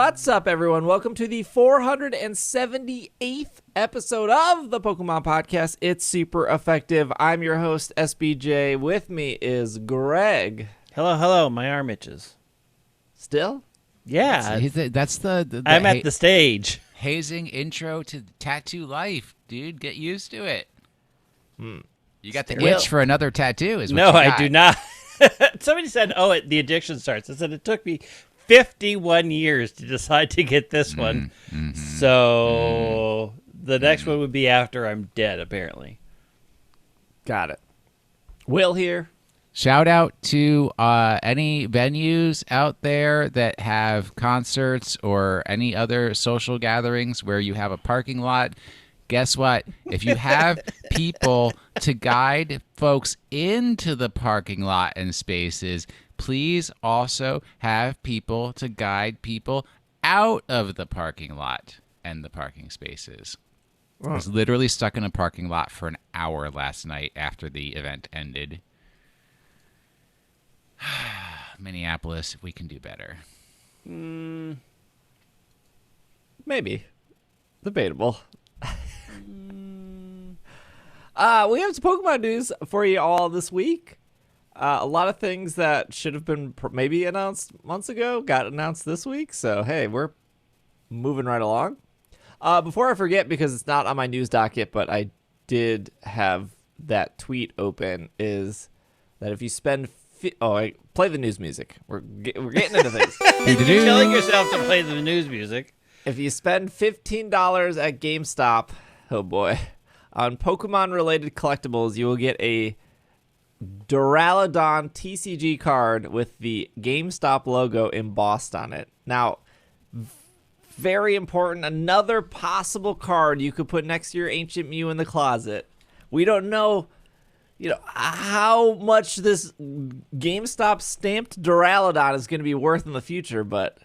What's up, everyone? Welcome to the 478th episode of the Pokemon Podcast. It's super effective. I'm your host, SBJ. With me is Greg. Hello. My arm itches. Still? Yeah. That's the I'm at the stage. hazing intro to tattoo life, dude. Get used to it. You got the itch for another tattoo, is what No, you got. I do not. Somebody said, the addiction starts. I said, it took me 51 years to decide to get this one. So the next one would be after I'm dead, apparently. Got it. Will here. Shout out to any venues out there that have concerts or any other social gatherings where you have a parking lot. Guess what? If you have people to guide folks into the parking lot and spaces, please also have people to guide people out of the parking lot and the parking spaces. I was literally stuck in a parking lot for an hour last night after the event ended. Minneapolis, we can do better. Maybe. Debatable. We have some Pokemon news for you all this week. A lot of things that should have been maybe announced months ago got announced this week. So, hey, we're moving right along. Before I forget, because it's not on my news docket, but I did have that tweet open, is that if you spend... play the news music. We're getting into things. You're telling yourself to play the news music. If you spend $15 at GameStop, oh boy, on Pokemon-related collectibles, you will get a Duraludon TCG card with the GameStop logo embossed on it. Now, very important, another possible card you could put next to your Ancient Mew in the closet. We don't know, how much this GameStop stamped Duraludon is going to be worth in the future, but...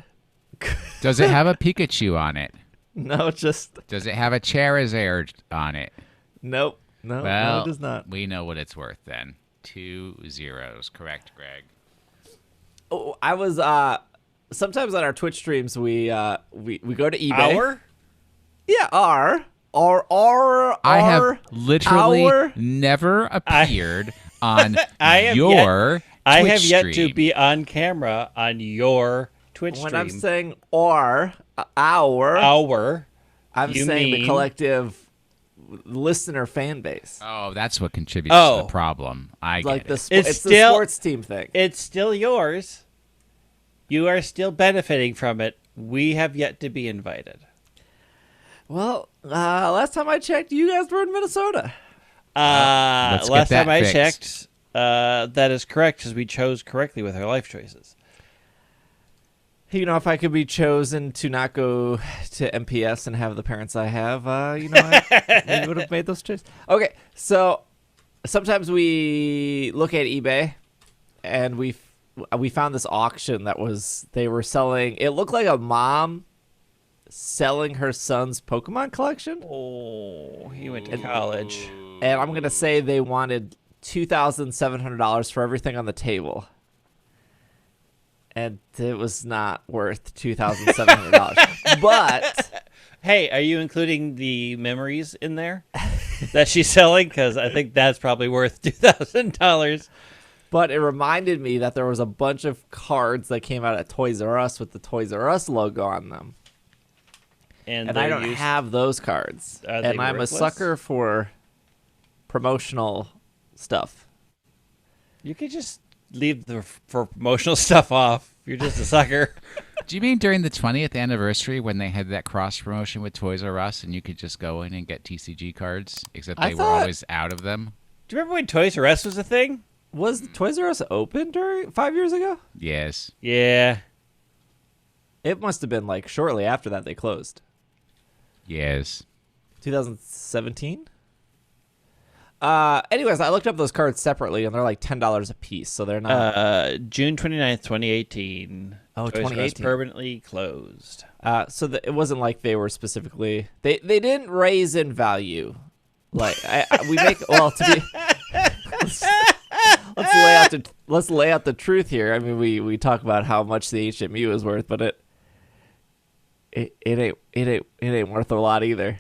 Does it have a Pikachu on it? No, just... Does it have a Charizard on it? Nope. No, it does not. We know what it's worth then. 2 zeros. Correct, Greg. Oh, I was sometimes on our Twitch streams we go to eBay. Our? Yeah, our. I have literally never appeared on I have yet to stream. be on camera on your Twitch When stream. I'm saying our, I'm saying the collective listener fan base. Oh, that's what contributes to the problem. I get it. It's the sports team thing. It's still yours. You are still benefiting from it. We have yet to be invited. Well, last time I checked, you guys were in Minnesota. Last time I checked, that is correct, because we chose correctly with our life choices. If I could be chosen to not go to MPS and have the parents I have, I would have made those choices. Okay, so sometimes we look at eBay, and we found this auction they were selling. It looked like a mom selling her son's Pokemon collection. Oh, he went to college. And I'm going to say they wanted $2,700 for everything on the table. And it was not worth $2,700. But... Hey, are you including the memories in there that she's selling? Because I think that's probably worth $2,000. But it reminded me that there was a bunch of cards that came out at Toys R Us with the Toys R Us logo on them. And I don't have those cards. And I'm a sucker for promotional stuff. You could just leave for promotional stuff off. You're just a sucker. Do you mean during the 20th anniversary when they had that cross promotion with Toys R Us and you could just go in and get TCG cards, except they were always out of them? Do you remember when Toys R Us was a thing? Was Toys R Us open 5 years ago? Yes. Yeah. It must have been shortly after that they closed. Yes. 2017? Anyways, I looked up those cards separately, and they're $10 a piece, so they're not... June 29th, 2018. Oh, Toys 2018. R Us permanently closed. So it wasn't like they were specifically... They didn't raise in value. We make... Well, to be... let's lay out the truth here. I mean, we talk about how much the Ancient Mew is worth, but it ain't worth a lot either.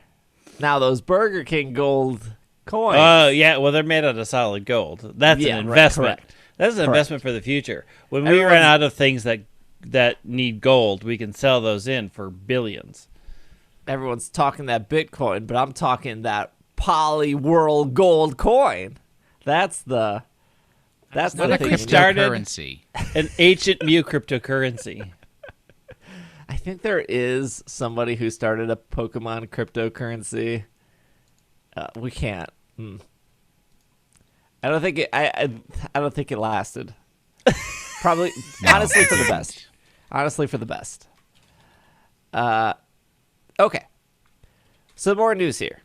Now those Burger King gold coins. Oh, yeah. Well, they're made out of solid gold. That's an investment. Right, correct. That's an investment for the future. When we run out of things that need gold, we can sell those in for billions. Everyone's talking that Bitcoin, but I'm talking that Polyworld gold coin. That's the not thing. a cryptocurrency. An ancient Mew cryptocurrency. I think there is somebody who started a Pokemon cryptocurrency. We can't. I don't think it. I don't think it lasted. Probably, honestly, for the best. Honestly, for the best. Okay. Some more news here.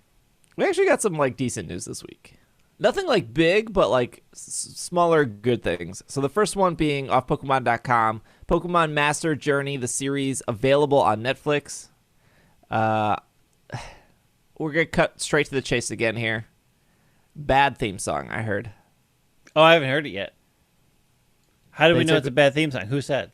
We actually got some decent news this week. Nothing big, but smaller good things. So the first one being off Pokemon.com, Pokemon Master Journey, the series available on Netflix. We're gonna cut straight to the chase again here. Bad theme song, I heard. Oh, I haven't heard it yet. How do we know it's a bad theme song? Who said?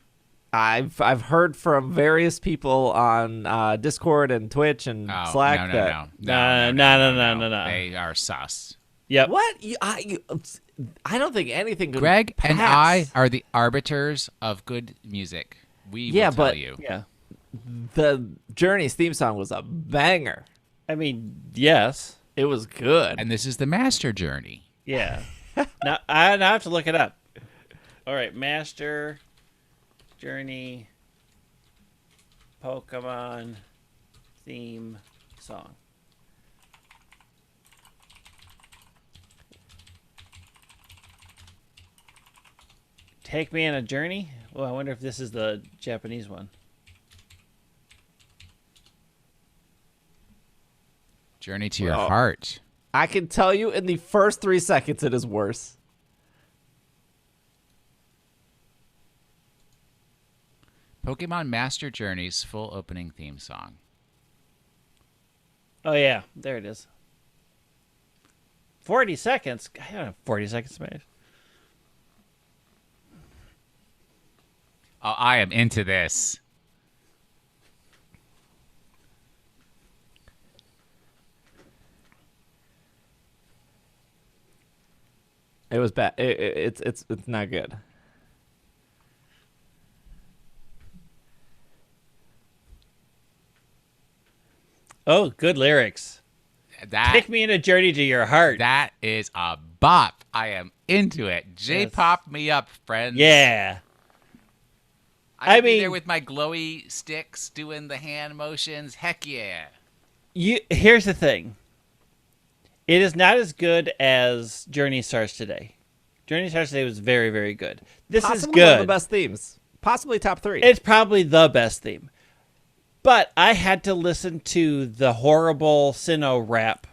I've heard from various people on Discord and Twitch and Slack No. They are sus. Yep. What? I don't think anything could Greg pass. and I are the arbiters of good music. We will tell you. Yeah. The Journey's theme song was a banger. I mean, yes. It was good. And this is the Master Journey. Yeah. now I have to look it up. All right, Master Journey Pokemon theme song. Take Me on a Journey? Well, I wonder if this is the Japanese one. Journey to Your Heart. I can tell you in the first 3 seconds it is worse. Pokemon Master Journey's full opening theme song. Oh, yeah. There it is. 40 seconds? I don't have 40 seconds, man. Oh, I am into this. It was bad. It's not good. Oh, good lyrics. Take me in a journey to your heart. That is a bop. I am into it. J-pop me up, friends. Yeah. I mean, there with my glowy sticks doing the hand motions. Heck yeah. Here's the thing. It is not as good as Journey Starts Today. Journey Starts Today was very, very good. This is good. One of the best themes. Possibly top 3. It's probably the best theme. But I had to listen to the horrible Sinnoh rap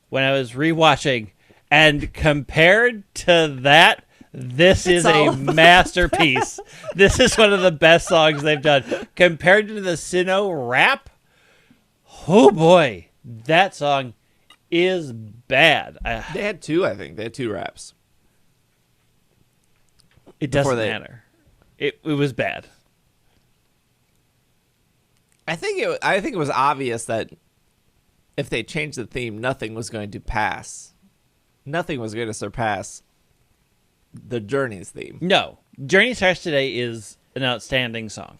when I was rewatching. And compared to that, this is a masterpiece. This is one of the best songs they've done. Compared to the Sinnoh rap, oh boy, that song is bad. They had 2, I think. They had 2 raps. It doesn't matter. It was bad. I think it was obvious that if they changed the theme, nothing was going to pass. Nothing was going to surpass the Journey's theme. No. Journey Starts Today is an outstanding song.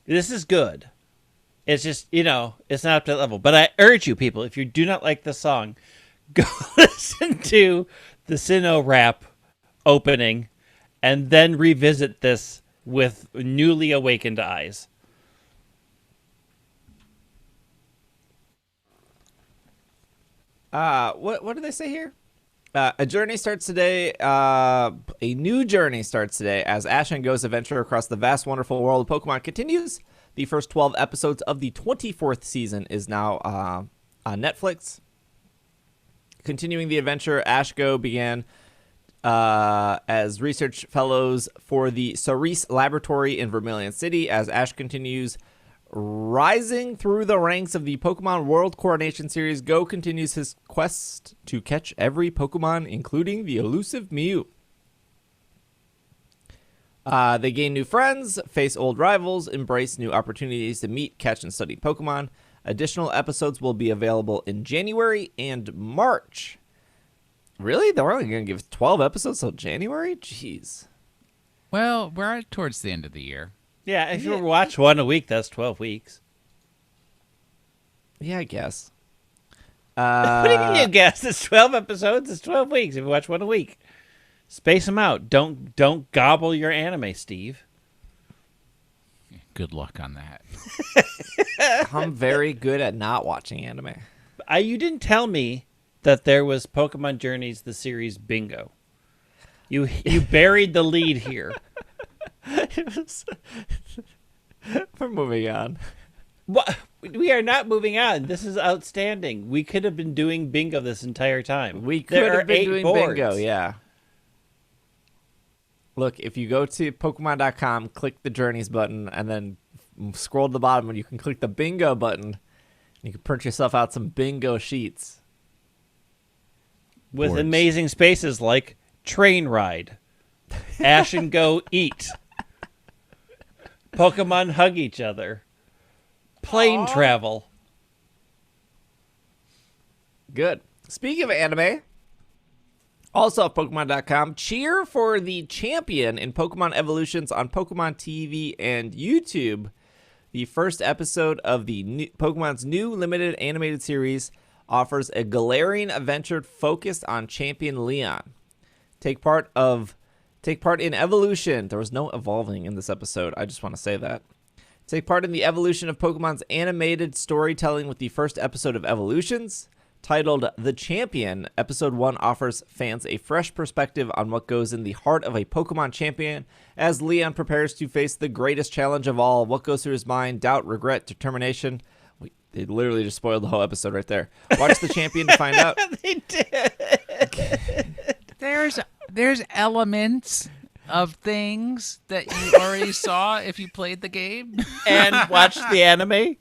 This is good. It's just, it's not up to that level. But I urge you, people, if you do not like the song, go listen to the Sinnoh rap opening and then revisit this with newly awakened eyes. What did they say here? A journey starts today. A new journey starts today as Ash and Go's adventure across the vast, wonderful world of Pokemon continues. The first 12 episodes of the 24th season is now on Netflix. Continuing the adventure, Ash Go began as research fellows for the Cerise Laboratory in Vermilion City as Ash continues rising through the ranks of the Pokemon World Coronation Series. Go continues his quest to catch every Pokemon, including the elusive Mew. They gain new friends, face old rivals, embrace new opportunities to meet, catch, and study Pokemon. Additional episodes will be available in January and March. Really? They're only going to give 12 episodes till January? Jeez. Well, we're towards the end of the year. Yeah, if you watch one a week, that's 12 weeks. Yeah, I guess. What do you mean you guess? It's 12 episodes. It's 12 weeks if you watch one a week. Space them out. Don't gobble your anime, Steve. Good luck on that. I'm very good at not watching anime. You didn't tell me that there was Pokemon Journeys, the series Bingo. You buried the lead here. We're moving on. What? We are not moving on. This is outstanding. We could have been doing bingo this entire time. We could There have are been 8 doing boards. bingo, yeah. Look, if you go to Pokemon.com, click the Journeys button, and then scroll to the bottom, and you can click the bingo button. You can print yourself out some bingo sheets. With Boards. amazing spaces like train ride, Ash and Go eat, Pokemon hug each other, plane travel. Good. Speaking of anime, also at Pokemon.com, cheer for the champion in Pokemon Evolutions on Pokemon TV and YouTube. The first episode of the Pokemon's new limited animated series offers a Galarian adventure focused on Champion Leon. Take part in evolution. There was no evolving in this episode. I just want to say that. Take part in the evolution of Pokemon's animated storytelling with the first episode of Evolutions. Titled The Champion, Episode 1 offers fans a fresh perspective on what goes in the heart of a Pokemon champion as Leon prepares to face the greatest challenge of all. What goes through his mind? Doubt, regret, determination. They literally just spoiled the whole episode right there. Watch The Champion to find out. They did. There's elements of things that you already saw if you played the game. And watch the anime.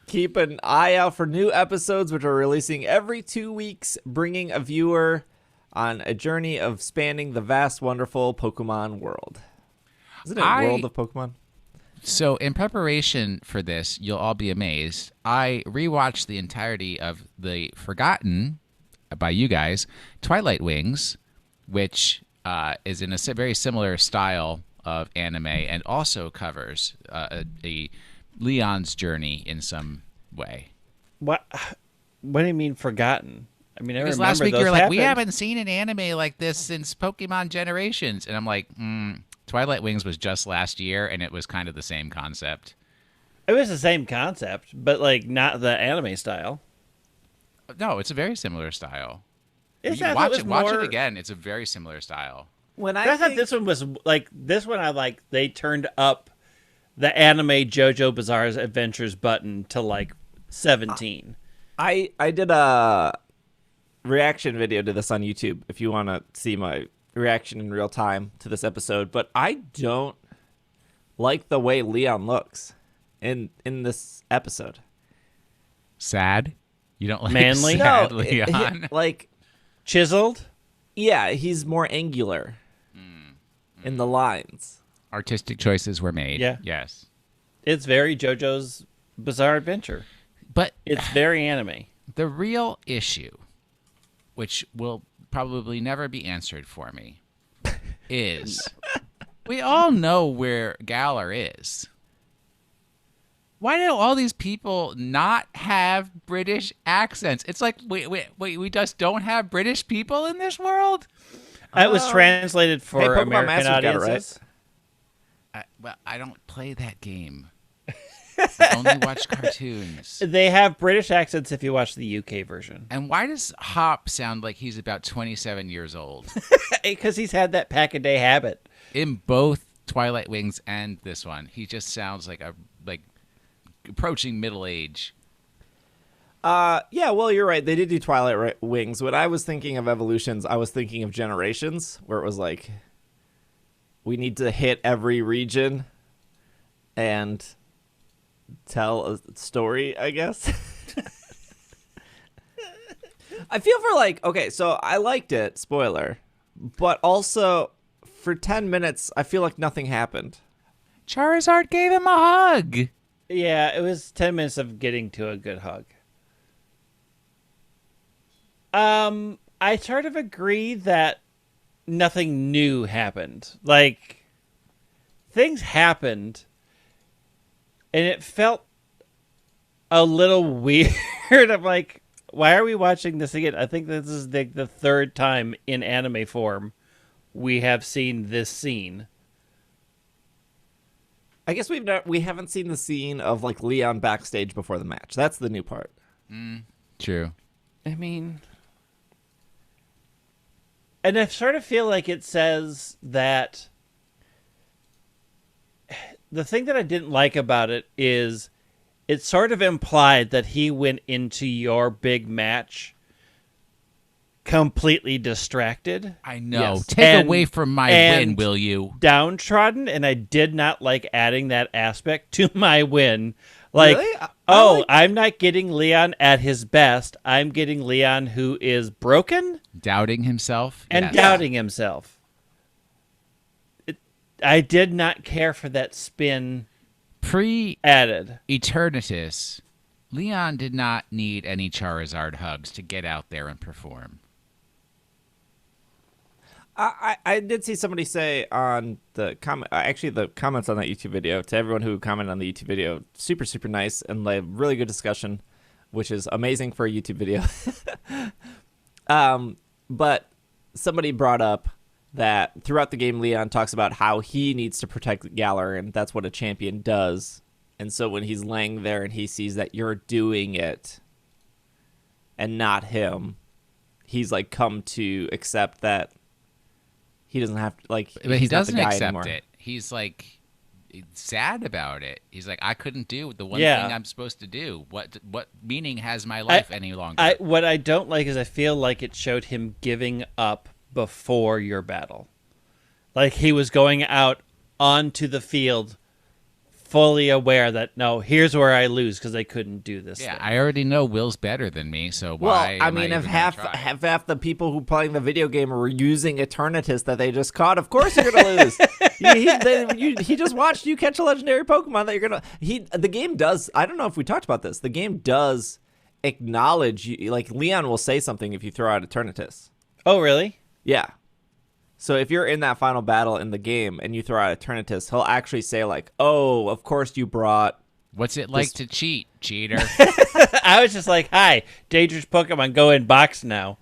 Keep an eye out for new episodes, which are releasing every 2 weeks, bringing a viewer on a journey of spanning the vast, wonderful Pokemon world. Isn't it World of Pokemon? So in preparation for this, you'll all be amazed. I rewatched the entirety of the forgotten, by you guys, Twilight Wings, which is in a very similar style of anime and also covers a Leon's journey in some way. What do you mean forgotten? I mean, I Because remember last week those you were like, happened. we haven't seen an anime like this since Pokemon Generations. And I'm like, Twilight Wings was just last year, and it was kind of the same concept. It was the same concept, but like not the anime style. No, it's a very similar style. It's You not- watch was it, watch more- it again. It's a very similar style. When I thought this one was like this one. I like they turned up the anime JoJo Bizarre's Adventures button to like 17. I did a reaction video to this on YouTube if you want to see my reaction in real time to this episode, but I don't like the way Leon looks in this episode. Sad? You don't like Manly? sad No, Leon? like, Chiseled. yeah, he's more angular in the lines. Artistic choices were made. Yeah. Yes. It's very JoJo's Bizarre Adventure. But It's very anime. the real issue, which will probably never be answered for me, is we all know where Galar is. Why do all these people not have British accents? It's like, wait, we just don't have British people in this world? It was translated for Hey, Pokemon American Masters got it right. audiences. I don't play that game. I only watch cartoons. They have British accents if you watch the UK version. And why does Hop sound like he's about 27 years old? Because he's had that pack-a-day habit. In both Twilight Wings and this one, he just sounds like approaching middle age. Yeah, well, you're right. They did do Twilight Wings. When I was thinking of Evolutions, I was thinking of Generations, where it was like, we need to hit every region and tell a story, I guess. I feel for like, okay, so I liked it, spoiler, but also for 10 minutes, I feel like nothing happened. Charizard gave him a hug. Yeah, it was 10 minutes of getting to a good hug. I sort of agree that nothing new happened. Like, things happened, and it felt a little weird. I'm like, why are we watching this again? I think this is the third time in anime form we have seen this scene. I guess we haven't seen the scene of like Leon backstage before the match. That's the new part. True. I mean, and I sort of feel like it says that the thing that I didn't like about it is it sort of implied that he went into your big match completely distracted. I know. Yes. Take away from my win, will you? Downtrodden, and I did not like adding that aspect to my win. Like, really? I'm not getting Leon at his best. I'm getting Leon who is broken. Doubting himself. And Yes. doubting himself. I did not care for that spin added. Eternatus, Leon did not need any Charizard hugs to get out there and perform. I did see somebody say on the comment, actually the comments on that YouTube video, to everyone who commented on the YouTube video, super, super nice and like really good discussion, which is amazing for a YouTube video. But somebody brought up that throughout the game, Leon talks about how he needs to protect Galar, and that's what a champion does. And so when he's laying there and he sees that you're doing it and not him, he's like come to accept that he doesn't have to, like, But he doesn't accept anymore. it. He's like sad about it. He's like, I couldn't do the one Yeah. thing I'm supposed to do. What meaning has my life any longer? What I don't like is I feel like it showed him giving up before your battle. Like he was going out onto the field fully aware that, no, here's where I lose because I couldn't do this Yeah, thing. I already know Will's better than me, so Well, why? I am mean, if even half gonna try? half the people who playing the video game were using Eternatus that they just caught, of course you're gonna lose. He just watched you catch a legendary Pokemon that you're gonna. The game does. I don't know if we talked about this. The game does acknowledge you. Like Leon will say something if you throw out Eternatus. Oh, really? Yeah. So if you're in that final battle in the game and you throw out Eternatus, he'll actually say like, "Oh, of course you brought." What's it like to cheat, cheater? I was just like, hi, dangerous Pokemon, go in box now.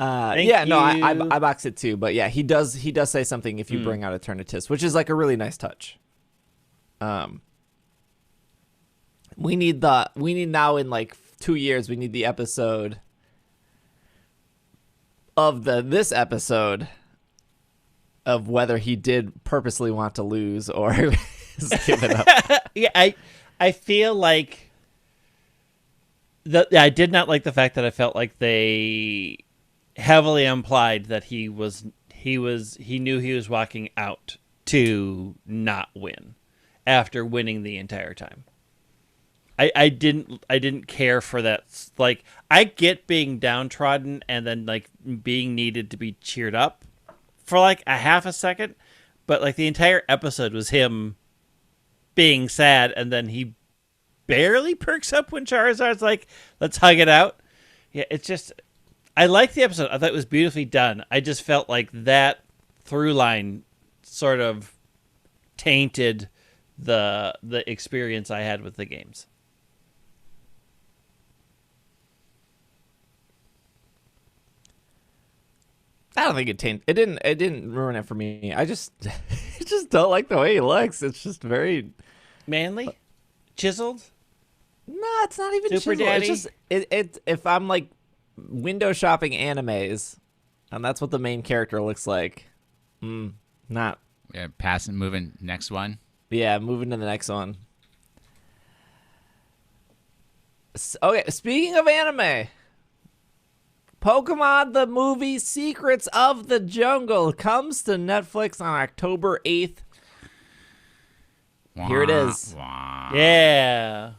Yeah, no, I you. box it too, but yeah, he does say something if you bring out Eternatus, which is like a really nice touch. We need now in like 2 years, we need the episode of this episode of whether he did purposely want to lose or is giving up. Yeah, I feel like I did not like the fact that I felt like they heavily implied that he knew he was walking out to not win after winning the entire time. I didn't care for that. Like, I get being downtrodden and then like being needed to be cheered up for like a half a second, but like the entire episode was him being sad, and then he barely perks up when Charizard's like, let's hug it out. Yeah, it's just, I liked the episode. I thought it was beautifully done. I just felt like that through line sort of tainted the experience I had with the games. I don't think it didn't ruin it for me. I just don't like the way he looks. It's just very Manly? Chiseled? No, it's not even Super chisel. Daddy? It's just if I'm like window shopping animes, and that's what the main character looks like. Not. Yeah, passing, moving. Next one. Yeah, moving to the next one. Okay, speaking of anime, Pokémon the Movie Secrets of the Jungle comes to Netflix on October 8th. Here it is. Wah. Yeah.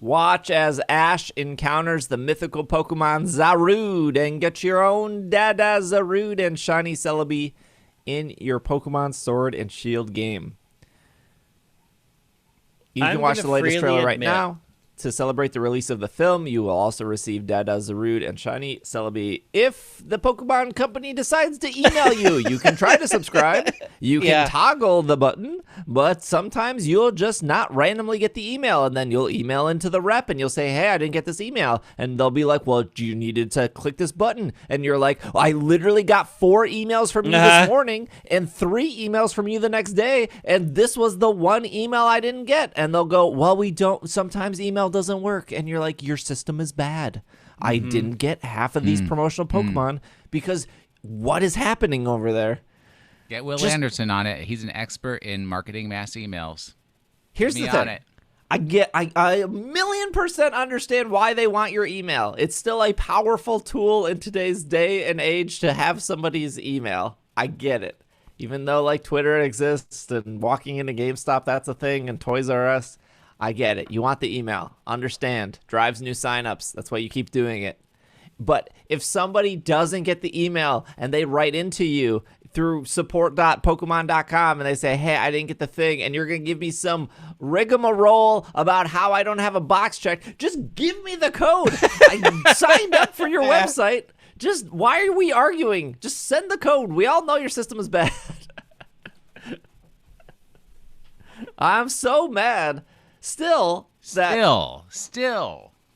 Watch as Ash encounters the mythical Pokemon Zarude and get your own Dada Zarude and shiny Celebi in your Pokemon Sword and Shield game. You I'm can watch gonna the latest freely trailer right admit- now. To celebrate the release of the film, you will also receive Dada, Zarude, and Shiny Celebi. If the Pokemon Company decides to email you, you can try to subscribe. You can toggle the button, but sometimes you'll just not randomly get the email, and then you'll email into the rep, and you'll say, hey, I didn't get this email. And they'll be like, well, you needed to click this button. And you're like, I literally got 4 emails from you this morning and 3 emails from you the next day, and this was the one email I didn't get. And they'll go, well, we don't, sometimes email doesn't work. And you're like, your system is bad. I didn't get half of these promotional Pokemon because what is happening over there? Get Will Anderson on it. He's an expert in marketing mass emails. Here's the thing. I 1,000,000% understand why they want your email. It's still a powerful tool in today's day and age to have somebody's email. I get it. Even though like Twitter exists and walking into GameStop, that's a thing, and Toys R Us, I get it. You want the email. Understand. Drives new signups. That's why you keep doing it. But if somebody doesn't get the email and they write into you through support.pokemon.com and they say, hey, I didn't get the thing, and you're going to give me some rigmarole about how I don't have a box checked, just give me the code. I signed up for your website. Just, why are we arguing? Just send the code. We all know your system is bad. I'm so mad. Still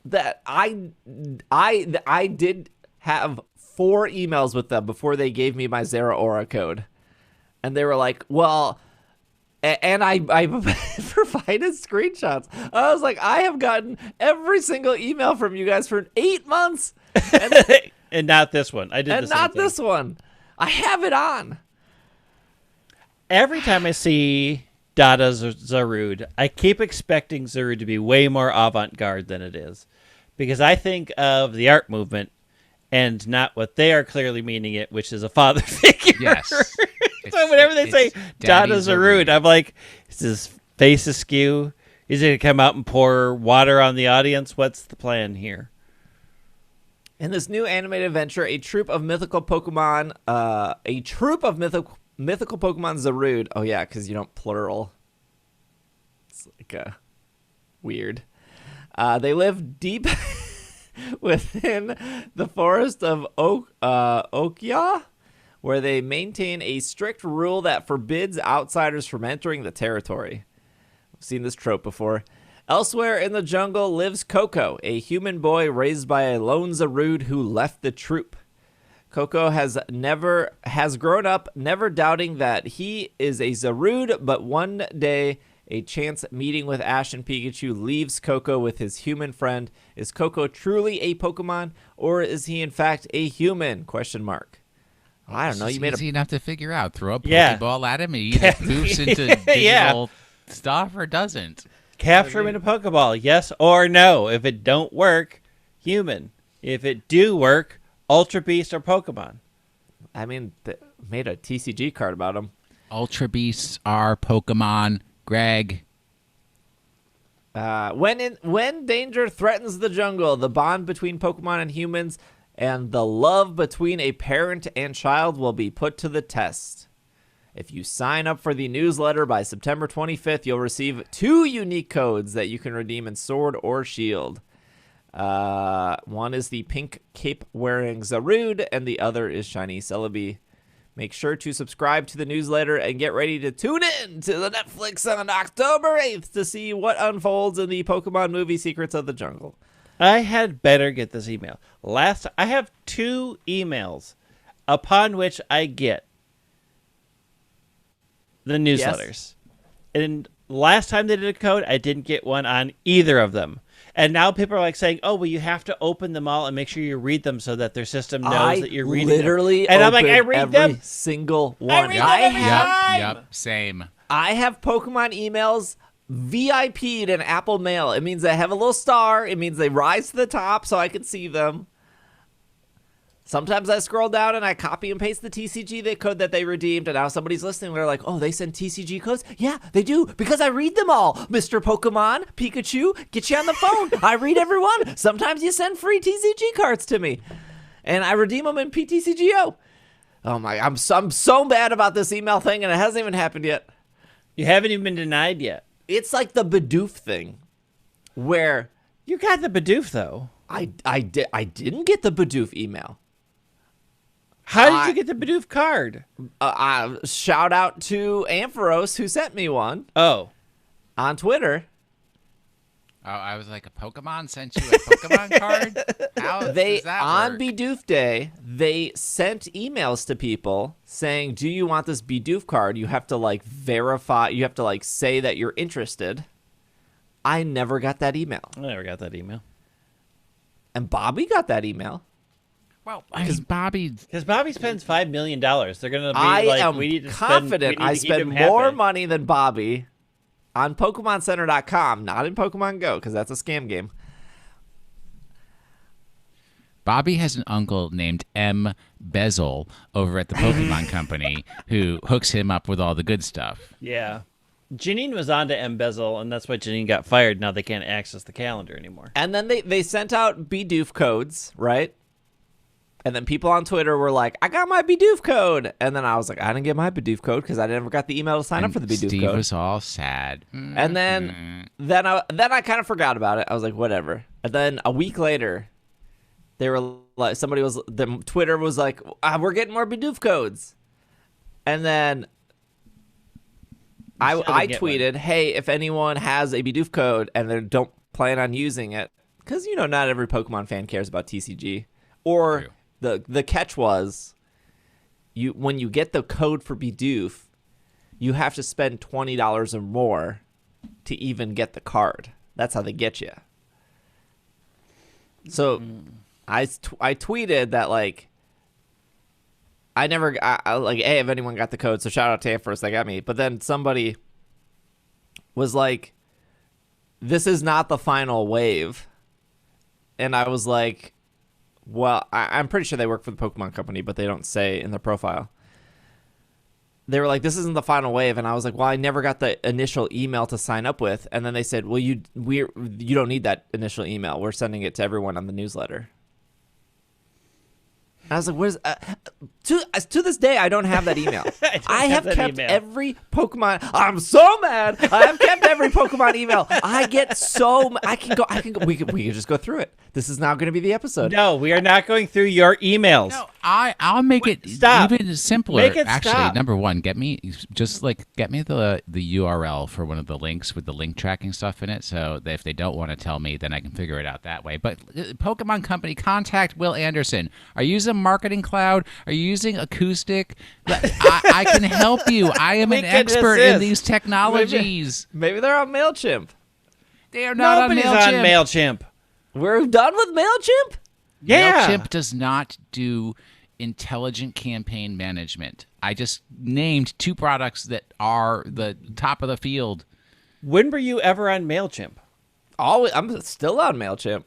that I did have 4 emails with them before they gave me my Zeraora code, and they were like, well, and I provided screenshots. I was like, I have gotten every single email from you guys for 8 months, and not this one. I did and the same not thing. this one. I have it on. Every time I see Dada Zarude, I keep expecting Zarude to be way more avant-garde than it is, because I think of the art movement and not what they are clearly meaning it, which is a father figure. Yes. So whenever they say Dada Zarude, I'm like, is his face askew? Is he going to come out and pour water on the audience? What's the plan here? In this new animated adventure, a troop of mythical Pokemon Zarude. Oh yeah, because you don't plural. It's like weird. They live deep within the forest of Okya, where they maintain a strict rule that forbids outsiders from entering the territory. I've seen this trope before. Elsewhere in the jungle lives Coco, a human boy raised by a lone Zarude who left the troop. Coco has grown up, never doubting that he is a Zarude, but one day a chance meeting with Ash and Pikachu leaves Coco with his human friend. Is Coco truly a Pokemon, or is he in fact a human? ? I don't know. You made easy enough to figure out. Throw a Yeah. Pokeball at him, and he either moves into digital stuff or doesn't. Capture him in a Pokeball, yes or no. If it don't work, human. If it do work, Ultra Beast or Pokemon. I mean, they made a TCG card about him. Ultra Beasts are Pokemon, Greg. When danger threatens the jungle, the bond between Pokemon and humans and the love between a parent and child will be put to the test. If you sign up for the newsletter by September 25th, you'll receive 2 unique codes that you can redeem in Sword or Shield. One is the pink cape-wearing Zarude, and the other is shiny Celebi. Make sure to subscribe to the newsletter and get ready to tune in to the Netflix on October 8th to see what unfolds in the Pokemon movie Secrets of the Jungle. I had better get this email. I have 2 emails upon which I get the newsletters. Yes. And last time they did a code, I didn't get one on either of them. And now people are like saying, oh, well, you have to open them all and make sure you read them so that their system knows that you're reading them. And I'm like, I read every them. Single one. I read them every time. Yep, same. I have Pokemon emails VIP'd in Apple Mail. It means they have a little star. It means they rise to the top so I can see them. Sometimes I scroll down and I copy and paste the TCG code that they redeemed, and now somebody's listening. They're like, oh, they send TCG codes? Yeah, they do, because I read them all. Mr. Pokemon, Pikachu, get you on the phone. I read every one. Sometimes you send free TCG cards to me, and I redeem them in PTCGO. Oh my! I'm so mad about this email thing, and it hasn't even happened yet. You haven't even been denied yet. It's like the Bidoof thing, where You got the Bidoof, though. I didn't get the Bidoof email. How did you get the Bidoof card? Shout out to Ampharos who sent me one Oh. on Twitter. Oh, I was like, a Pokemon sent you a Pokemon card? How does that on work? Bidoof Day, they sent emails to people saying, "Do you want this Bidoof card? You have to like verify. You have to like say that you're interested." I never got that email, I never got that email. and Bobby got that email. Well, because Bobby... Because Bobby spends $5 million. They're going to be I like, am we need to confident spend, we need I to keep spend him more happy. money than Bobby on PokemonCenter.com, not in Pokemon Go, because that's a scam game. Bobby has an uncle named M. Bezel over at the Pokemon Company who hooks him up with all the good stuff. Yeah. Janine was on to Embezzle, and that's why Janine got fired. Now they can't access the calendar anymore. And then they sent out Bidoof codes, right? And then people on Twitter were like, "I got my Bidoof code," and then I was like, "I didn't get my Bidoof code because I never got the email to sign up And for the Bidoof Steve code." was all sad. And then I kind of forgot about it. I was like, whatever. And then a week later, they were like, Twitter was like, "We're getting more Bidoof codes," and then I get tweeted, "Hey, if anyone has a Bidoof code and they don't plan on using it, because not every Pokemon fan cares about TCG, or." True. The catch was, when you get the code for Bidoof, you have to spend $20 or more to even get the card. That's how they get you. So I tweeted that like I like, hey, if anyone got the code, so shout out to Ampharos, they got me. But then somebody was like, "This is not the final wave," and I was like, well, I'm pretty sure they work for the Pokemon Company, but they don't say in their profile. They were like, "This isn't the final wave," and I was like, "Well, I never got the initial email to sign up with." And then they said, "Well, you don't need that initial email. We're sending it to everyone on the newsletter." I was like, "Where's to this day I don't have that email. I have kept every Pokemon. I'm so mad. I have kept every Pokemon email. I get so I can go. We can just go through it. This is now going to be the episode. No, we are not going through your emails. No, I'll make it Stop. even simpler. Make it Actually, stop. number one, get me the URL for one of the links with the link tracking stuff in it, so that if they don't want to tell me, then I can figure it out that way. But Pokemon Company, contact Will Anderson. Are you using Marketing Cloud? Are you using Acoustic? I can help you. I am an expert in these technologies. Maybe they're on MailChimp. They are not Nobody's on on MailChimp. MailChimp. We're done with MailChimp? Yeah. MailChimp does not do intelligent campaign management. I just named two products that are the top of the field. When were you ever on MailChimp? I'm still on MailChimp.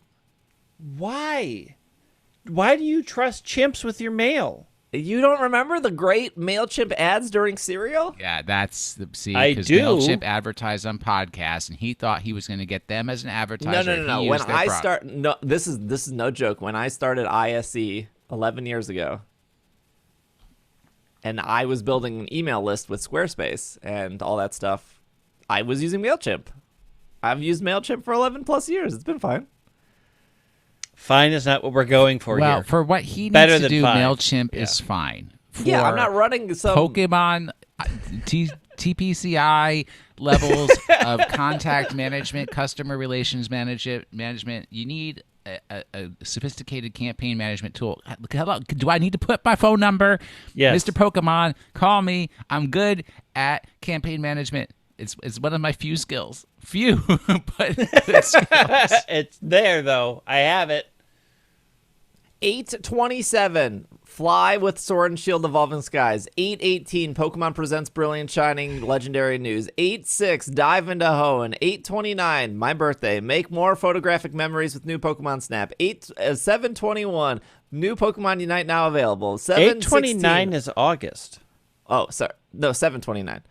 Why? Why do you trust chimps with your mail? You don't remember the great MailChimp ads during cereal? Yeah, that's see, I because do. MailChimp advertised on podcasts, and he thought he was going to get them as an advertiser. No. When I start, no, this is no joke. When I started ISE 11 years ago, and I was building an email list with Squarespace and all that stuff, I was using MailChimp. I've used MailChimp for 11 plus years. It's been fine. Fine is not what we're going for well, here. for what he needs Better to than do, fine. MailChimp is fine. For Yeah, I'm not running some Pokemon TPCI levels of contact management, customer relations management. You need a sophisticated campaign management tool. Hello, do I need to put my phone number? Yes. Mr. Pokemon, call me. I'm good at campaign management. It's one of my few skills. Few, but good skills. It's there, though. I have it. 8:27, Fly with Sword and Shield Evolving Skies. 8:18, Pokemon Presents Brilliant Shining Legendary News. 8:06, Dive into Hoenn. 8:29, my birthday. Make more photographic memories with new Pokemon Snap. 7:21, new Pokemon Unite now available. 7:16. 8/29 is August. Oh, sorry. No, 7:29.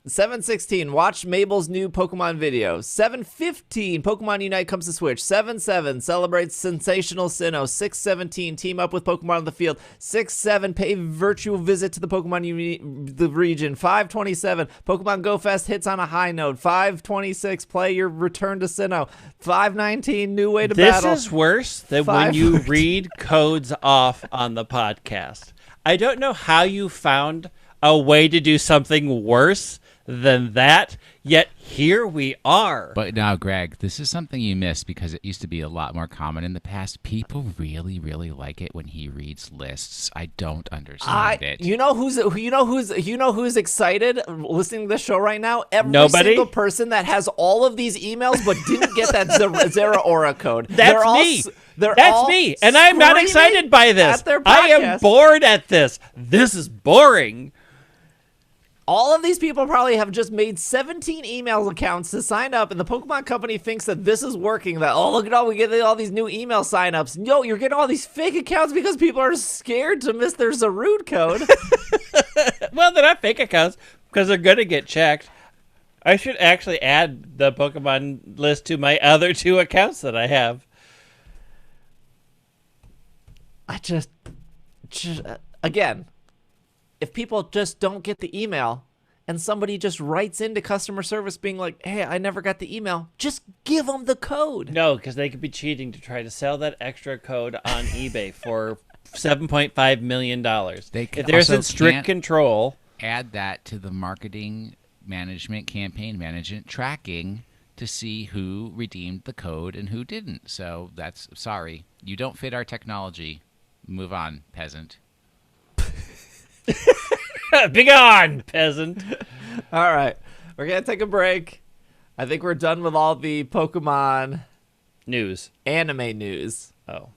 7:16, watch Mabel's new Pokemon video. 7:15, Pokemon Unite comes to Switch. 7:7, celebrates Sensational Sinnoh. 6:17, team up with Pokemon on the field. 6:7, pay virtual visit to the Pokemon the region. 5:27, Pokemon Go Fest hits on a high note. 5:26, play your return to Sinnoh. 5:19, new way to battle. This is worse than when you read codes off on the podcast. I don't know how you found a way to do something worse than that, yet here we are. But now, Greg, this is something you missed because it used to be a lot more common in the past. People really, really like it when he reads lists. I don't understand it. You know who's excited listening to the show right now? Every Nobody? single person that has all of these emails but didn't get that Zeraora code. That's me. That's me, and I'm not excited by this. I am bored at this. This is boring. All of these people probably have just made 17 email accounts to sign up, and the Pokemon Company thinks that this is working. That, oh, look at all, we get all these new email signups. No, you're getting all these fake accounts because people are scared to miss their Zarude code. Well, they're not fake accounts because they're going to get checked. I should actually add the Pokemon list to my other 2 accounts that I have. I just again, if people just don't get the email and somebody just writes into customer service being like, hey, I never got the email, just give them the code. No, because they could be cheating to try to sell that extra code on eBay for $7.5 million. If there isn't strict control. Add that to the marketing management, campaign management tracking to see who redeemed the code and who didn't. So that's, sorry, you don't fit our technology. Move on, peasant. Begone, peasant. All right. We're going to take a break. I think we're done with all the Pokemon news. Anime news. Oh,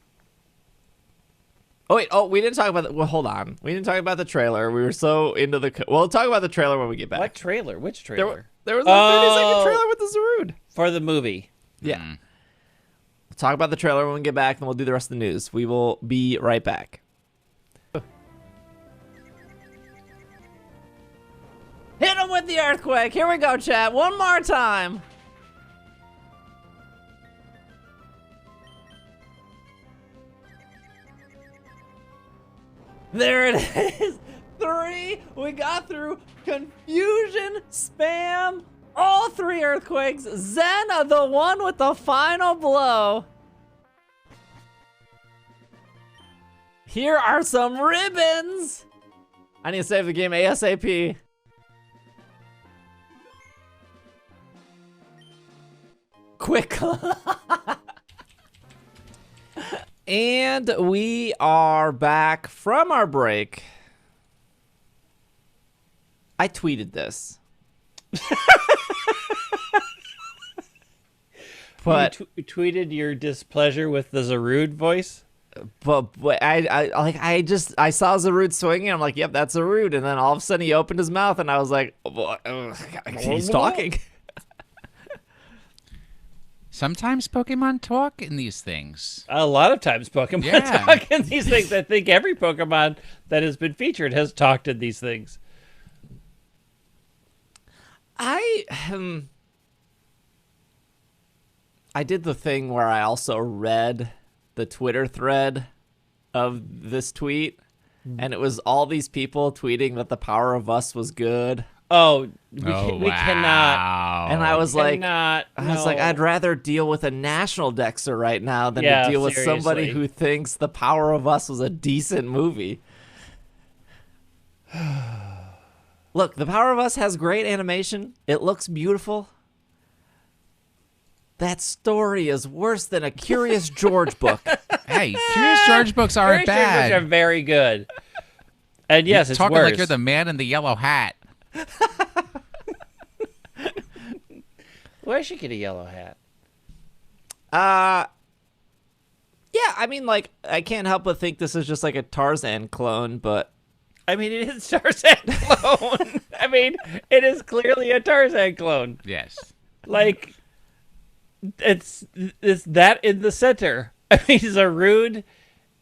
wait. Oh, we didn't talk about well, hold on. We didn't talk about the trailer. We were so into the we'll talk about the trailer when we get back. What trailer? Which trailer? There was a 30-second trailer with the Zarude. For the movie. Yeah. We'll talk about the trailer when we get back, and we'll do the rest of the news. We will be right back. Hit him with the earthquake. Here we go, chat. One more time. There it is. 3. We got through confusion, spam, all 3 earthquakes. Zen, the one with the final blow. Here are some ribbons. I need to save the game ASAP. Quick. And we are back from our break. I tweeted this. But you tweeted your displeasure with the Zarude voice? But I saw Zarude swinging. I'm like, yep, that's Zarude. And then all of a sudden he opened his mouth and I was like, he's talking. Sometimes Pokemon talk in these things. A lot of times Pokemon talk in these things. I think every Pokemon that has been featured has talked in these things. I did the thing where I also read the Twitter thread of this tweet, and it was all these people tweeting that the Power of Us was good. Oh, we cannot. And I was like, no. I'd rather deal with a national Dexter right now than to deal with somebody who thinks the Power of Us was a decent movie. Look, the Power of Us has great animation. It looks beautiful. That story is worse than a Curious George book. Hey, Curious George books aren't bad. Curious George books are very good. And yes, it's talking worse. like you're the man in the yellow hat. Why should she get a yellow hat? Yeah, I mean, like, I can't help but think this is just like a Tarzan clone, but... I mean, it is Tarzan clone. I mean, it is clearly a Tarzan clone. Yes. Like, it's that in the center. I mean, Zarude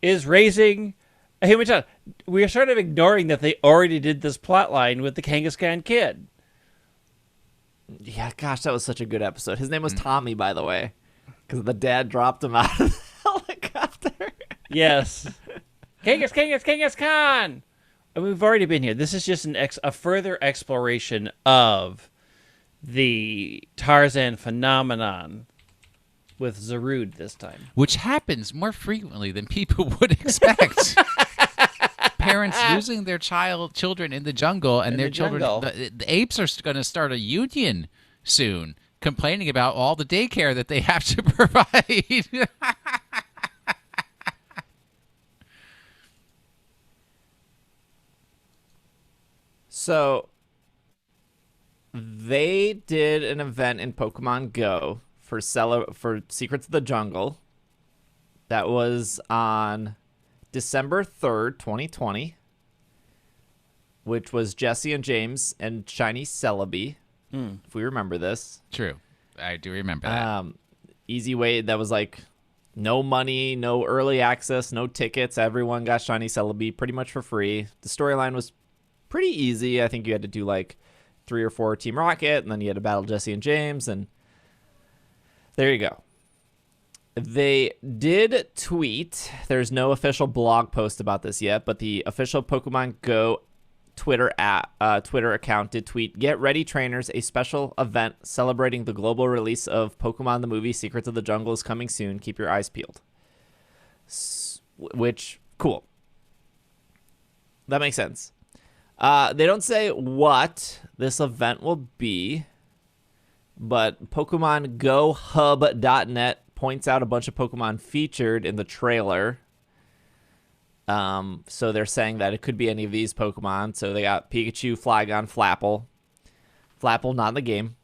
is raising a human child. We are sort of ignoring that they already did this plot line with the Kangaskhan kid. Yeah, gosh, that was such a good episode. His name was Tommy, by the way, because the dad dropped him out of the helicopter. Yes. Kangas Khan! And we've already been here. This is just a further exploration of the Tarzan phenomenon with Zarude this time. Which happens more frequently than people would expect. Parents losing their children in the jungle, and their children. The apes are going to start a union soon, complaining about all the daycare that they have to provide. So they did an event in Pokemon Go for Secrets of the Jungle. That was on December 3rd, 2020, which was Jesse and James and Shiny Celebi, if we remember this. True. I do remember that. Easy way, that was like no money, no early access, no tickets. Everyone got Shiny Celebi pretty much for free. The storyline was pretty easy. I think you had to do like 3 or 4 Team Rocket, and then you had to battle Jesse and James, and there you go. They did tweet. There's no official blog post about this yet, but the official Pokemon Go Twitter account did tweet, "Get ready, trainers! A special event celebrating the global release of Pokemon the Movie: Secrets of the Jungle is coming soon. Keep your eyes peeled." Which, cool. That makes sense. They don't say what this event will be, but PokemonGoHub.net points out a bunch of Pokemon featured in the trailer. So they're saying that it could be any of these Pokemon. So they got Pikachu, Flygon, Flapple. Flapple, not in the game.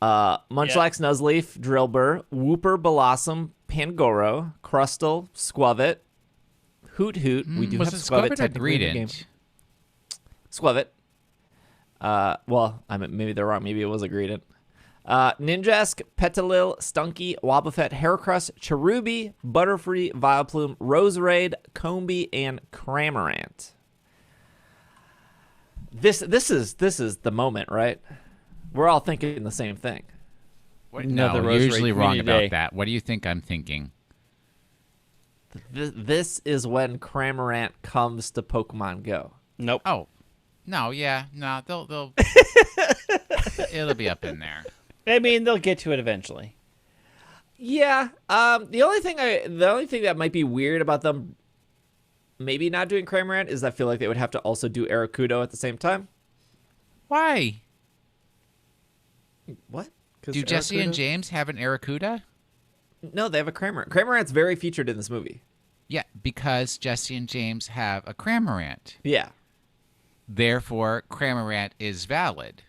Munchlax, Nuzleaf, Drillbur, Wooper, Blossom, Pangoro, Crustle, Squavit, Hoot. We do have Squavit technically in the game. Squavit. Well, I mean, maybe they're wrong. Maybe it was a Greedent. Ninjask, Petalil, Stunky, Wobbuffet, Heracross, Cherubi, Butterfree, Vileplume, Roserade, Combee, and Cramorant. This is the moment, right? We're all thinking the same thing. No, you're usually wrong about that. What do you think I'm thinking? This is when Cramorant comes to Pokemon Go. Nope. Oh, no, yeah, no, they'll it'll be up in there. I mean, they'll get to it eventually. Yeah. The only thing that might be weird about them maybe not doing Cramorant is I feel like they would have to also do Arakudo at the same time. Why? What? Do Jesse and James have an Arakuda? No, they have a Cramorant. Cramorant's very featured in this movie. Yeah, because Jesse and James have a Cramorant. Yeah. Therefore, Cramorant is valid.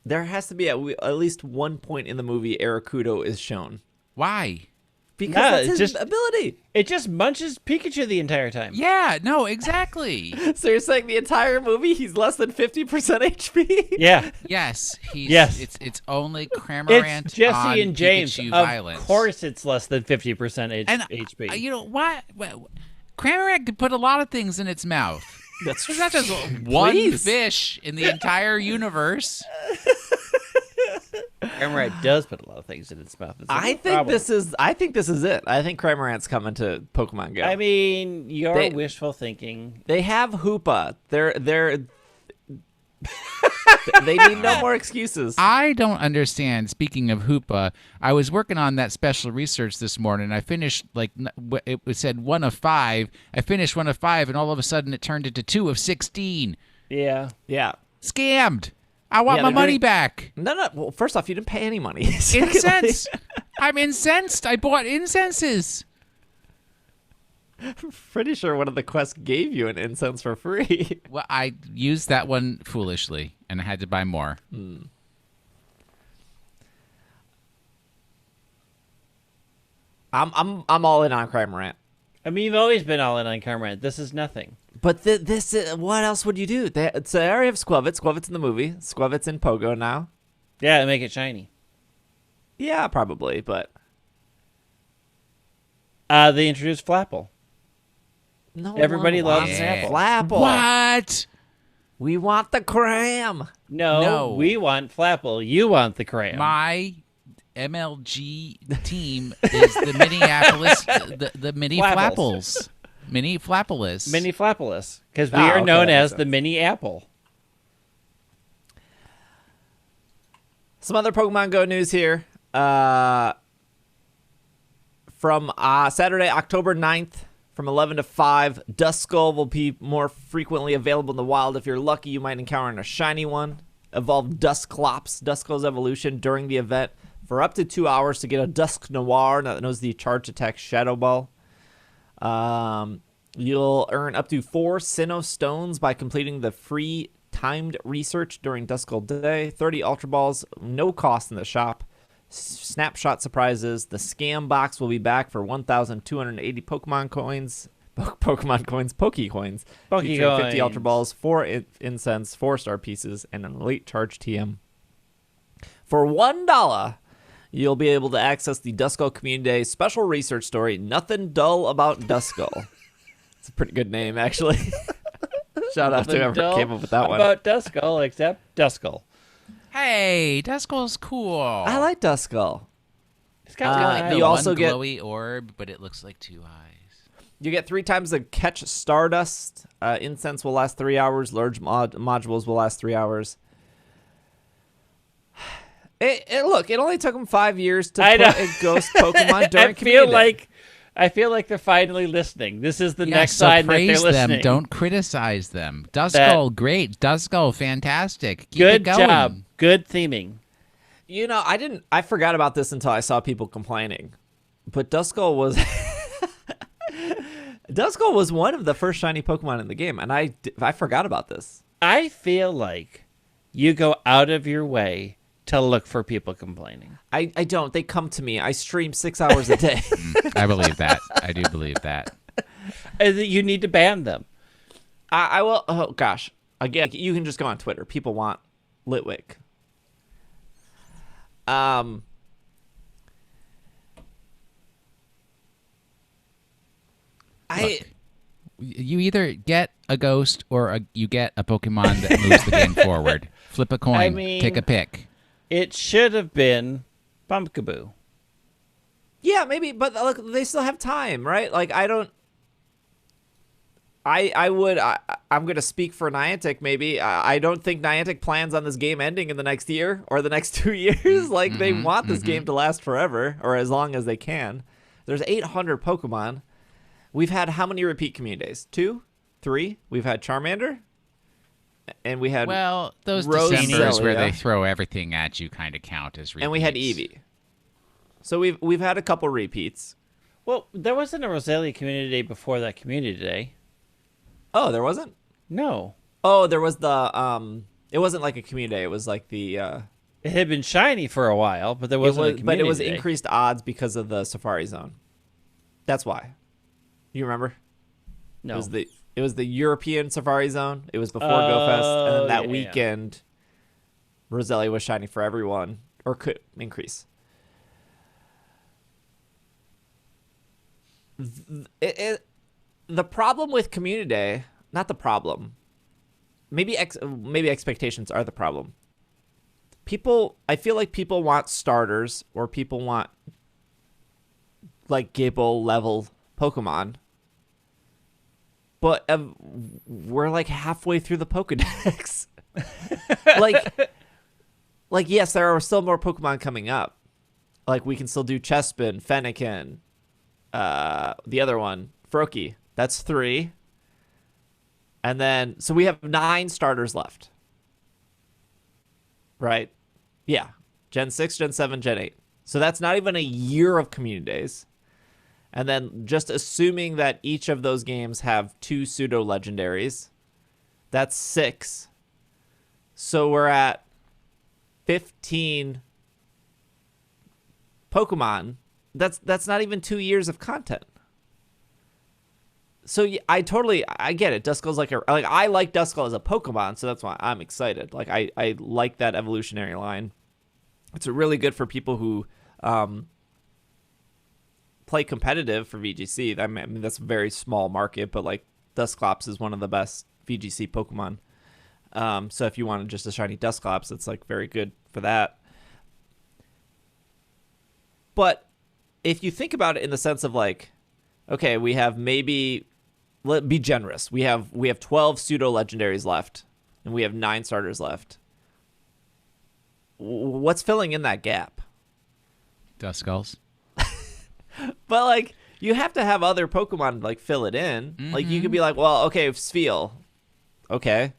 There has to be at least one point in the movie Arakudo is shown. Why? Because that's his ability. It just munches Pikachu the entire time. Yeah, no, exactly. So you're saying the entire movie he's less than 50% HP? Yeah. Yes. Yes. It's only Cramorant It's Jesse on and James. Pikachu Of violence. course it's less than 50% HP. You know, what? Cramorant could put a lot of things in its mouth. That's There's not just one fish in the entire universe. Cramorant does put a lot of things in its mouth. I think this is it. I think Cramorant's coming to Pokemon Go. I mean, you're wishful thinking. They have Hoopa. They need no more excuses. I don't understand. Speaking of Hoopa, I was working on that special research this morning. I finished, it said 1 of 5. I finished 1 of 5, and all of a sudden it turned into 2 of 16. Yeah. Scammed. I want my money back. No. Well, first off, you didn't pay any money. Incense. I'm incensed. I bought incenses. I'm pretty sure one of the quests gave you an incense for free. Well, I used that one foolishly, and I had to buy more. I'm all in on Cramorant. I mean, you've always been all in on Cramorant. This is nothing. But this what else would you do? So they already have Squavit. Squavit's in the movie. Squavit's in Pogo now. Yeah, make it shiny. Yeah, probably, but they introduced Flapple. No, everybody loves Flapple. What? We want the Cram. No, we want Flapple. You want the crayon. My MLG team is the Minneapolis, the Mini Flapples. Mini Flappolis. Mini Flappolis. Because we are known as the Mini Apple. Some other Pokemon Go news here. From Saturday, October 9th, from 11 to 5, Duskull will be more frequently available in the wild. If you're lucky, you might encounter a shiny one. Evolve Dusclops, Duskull's evolution, during the event for up to 2 hours to get a Dusk Noir that knows the charge attack Shadow Ball. You'll earn up to 4 Sinnoh Stones by completing the free timed research during Duskull Day. 30 Ultra Balls, no cost in the shop. Snapshot surprises. The scam box will be back for 1,280 Pokemon coins. Pokecoins. Featuring 50 Ultra Balls, 4 incense, 4-star pieces, and an elite charge TM. For $1, you'll be able to access the Duskull Community Day special research story, Nothing Dull About Duskull. It's a pretty good name, actually. Shout out to whoever came up with that one. About Duskull, except Duskull. Hey, Duskull's cool. I like Duskull. It's got you also one get glowy orb, but it looks like 2 eyes. You get 3 times the catch Stardust. Incense will last 3 hours. Large modules will last 3 hours. Look, it only took them 5 years to put a ghost Pokemon during Community Day. I feel like they're finally listening. This is the next sign that they're listening. Them. Don't criticize them. Duskull, great. Duskull, fantastic. Keep good it going. Job. Good theming. You know, I forgot about this until I saw people complaining. But Duskull was Duskull was one of the first shiny Pokemon in the game, and I forgot about this. I feel like you go out of your way to look for people complaining. I don't. They come to me. I stream 6 hours a day. I believe that. I do believe that. You need to ban them. I will. Oh, gosh. Again, you can just go on Twitter. People want Litwick. You either get a ghost or you get a Pokemon that moves the game forward. Flip a coin. Take a pick. It should have been Pumpkaboo. Yeah, maybe, but look, they still have time, right? Like, I'm going to speak for Niantic, maybe. I don't think Niantic plans on this game ending in the next year or the next 2 years. Like, they want this game to last forever, or as long as they can. There's 800 Pokemon. We've had how many repeat community days? 2? 3? We've had Charmander. And we had those Rose Decembers where they throw everything at you kind of count as repeats. And we had Eevee. So we've had a couple repeats. Well, there wasn't a Roselia Community Day before that Community Day. Oh, there wasn't? No. Oh, there was the it wasn't like a community day. It was like the it had been shiny for a while, but there wasn't a community but it was day. Increased odds because of the Safari Zone. That's why. You remember? No. It was the European Safari Zone. It was before GoFest, and then that weekend Roselia was shiny for everyone, or could increase. The problem with Community Day, not the problem. Maybe expectations are the problem. I feel like people want starters, or people want like Gable level Pokemon. But we're like halfway through the Pokedex. like yes, there are still more Pokemon coming up. Like we can still do Chespin, Fennekin, the other one, Froakie. That's 3. And then, so we have 9 starters left. Right? Yeah. Gen 6, Gen 7, Gen 8. So that's not even a year of community days. And then just assuming that each of those games have 2 pseudo-legendaries, that's 6. So we're at 15 Pokemon. That's not even 2 years of content. So I get it. Duskull's I like Duskull as a Pokemon, so that's why I'm excited. Like I like that evolutionary line. It's really good for people who play competitive for VGC. I mean that's a very small market, but like Dusclops is one of the best VGC Pokemon. So if you wanted just a shiny Dusclops, it's like very good for that. But if you think about it in the sense of like, okay, we have let's be generous. We have 12 pseudo legendaries left, and we have 9 starters left. What's filling in that gap? Duskulls. But like, you have to have other Pokemon like fill it in. Mm-hmm. Like you could be like, well, okay, Spheal. Okay.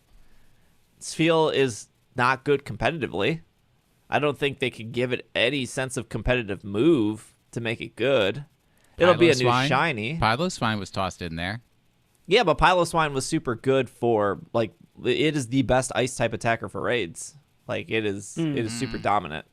Spheal is not good competitively. I don't think they could give it any sense of competitive move to make it good. It'll be a new shiny. Piloswine was tossed in there. Yeah, but Piloswine was super good for, like, it is the best ice type attacker for raids. Like, it is super dominant.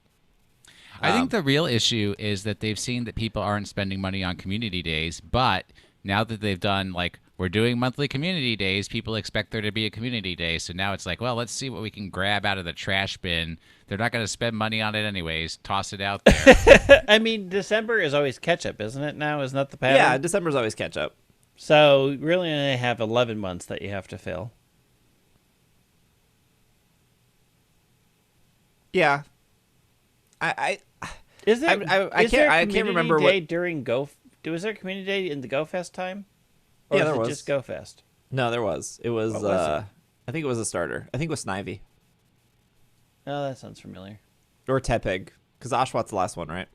I think the real issue is that they've seen that people aren't spending money on community days, but now that they've done, like, we're doing monthly community days, people expect there to be a community day. So now it's like, well, let's see what we can grab out of the trash bin. They're not going to spend money on it anyways. Toss it out there. I mean, December is always catch-up, isn't it now? Isn't that the pattern? Yeah, December's always catch-up. So you really only have 11 months that you have to fill. Yeah. Is there I can't remember day what during Go. Was there a community day in the Go Fest time? Or yeah, there was. Just Go Fest? No, there was. It was. What was it? I think it was a starter. I think it was Snivy Oh, that sounds familiar. or Tepig, because Oshawott the last one, right?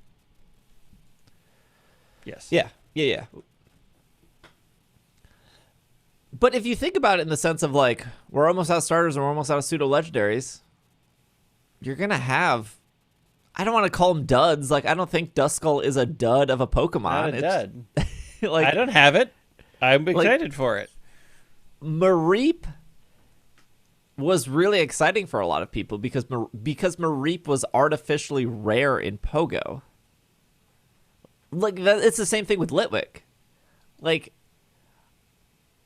Yes. Yeah. But if you think about it in the sense of like, we're almost out of starters and we're almost out of pseudo legendaries, you're gonna have. I don't want to call them duds. Like, I don't think Duskull is a dud of a Pokemon. Not a dud. Like, I don't have it. I'm excited for it. Mareep was really exciting for a lot of people because Mareep was artificially rare in Pogo. Like, it's the same thing with Litwick. Like,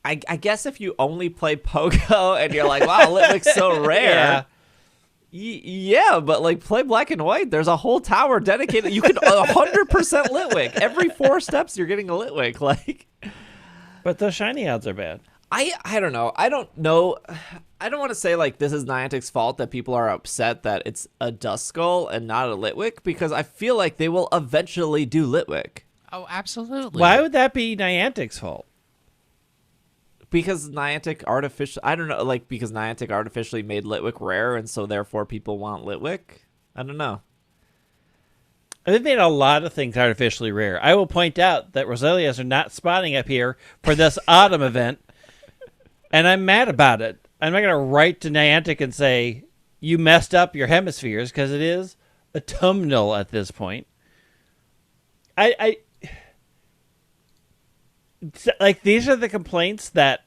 I guess if you only play Pogo and you're like, wow, Litwick's so rare. Yeah, but like play Black and White. There's a whole tower dedicated. You could 100% Litwick. Every 4 steps, you're getting a Litwick. Like, but the shiny odds are bad. I don't know. I don't know. I don't want to say like this is Niantic's fault that people are upset that it's a Duskull and not a Litwick, because I feel like they will eventually do Litwick. Oh, absolutely. Why would that be Niantic's fault? Because Niantic artificially made Litwick rare, and so therefore people want Litwick. I don't know. They've made a lot of things artificially rare. I will point out that Roselias are not spawning up here for this autumn event, and I'm mad about it. I'm not going to write to Niantic and say, you messed up your hemispheres, because it is autumnal at this point. Like, these are the complaints that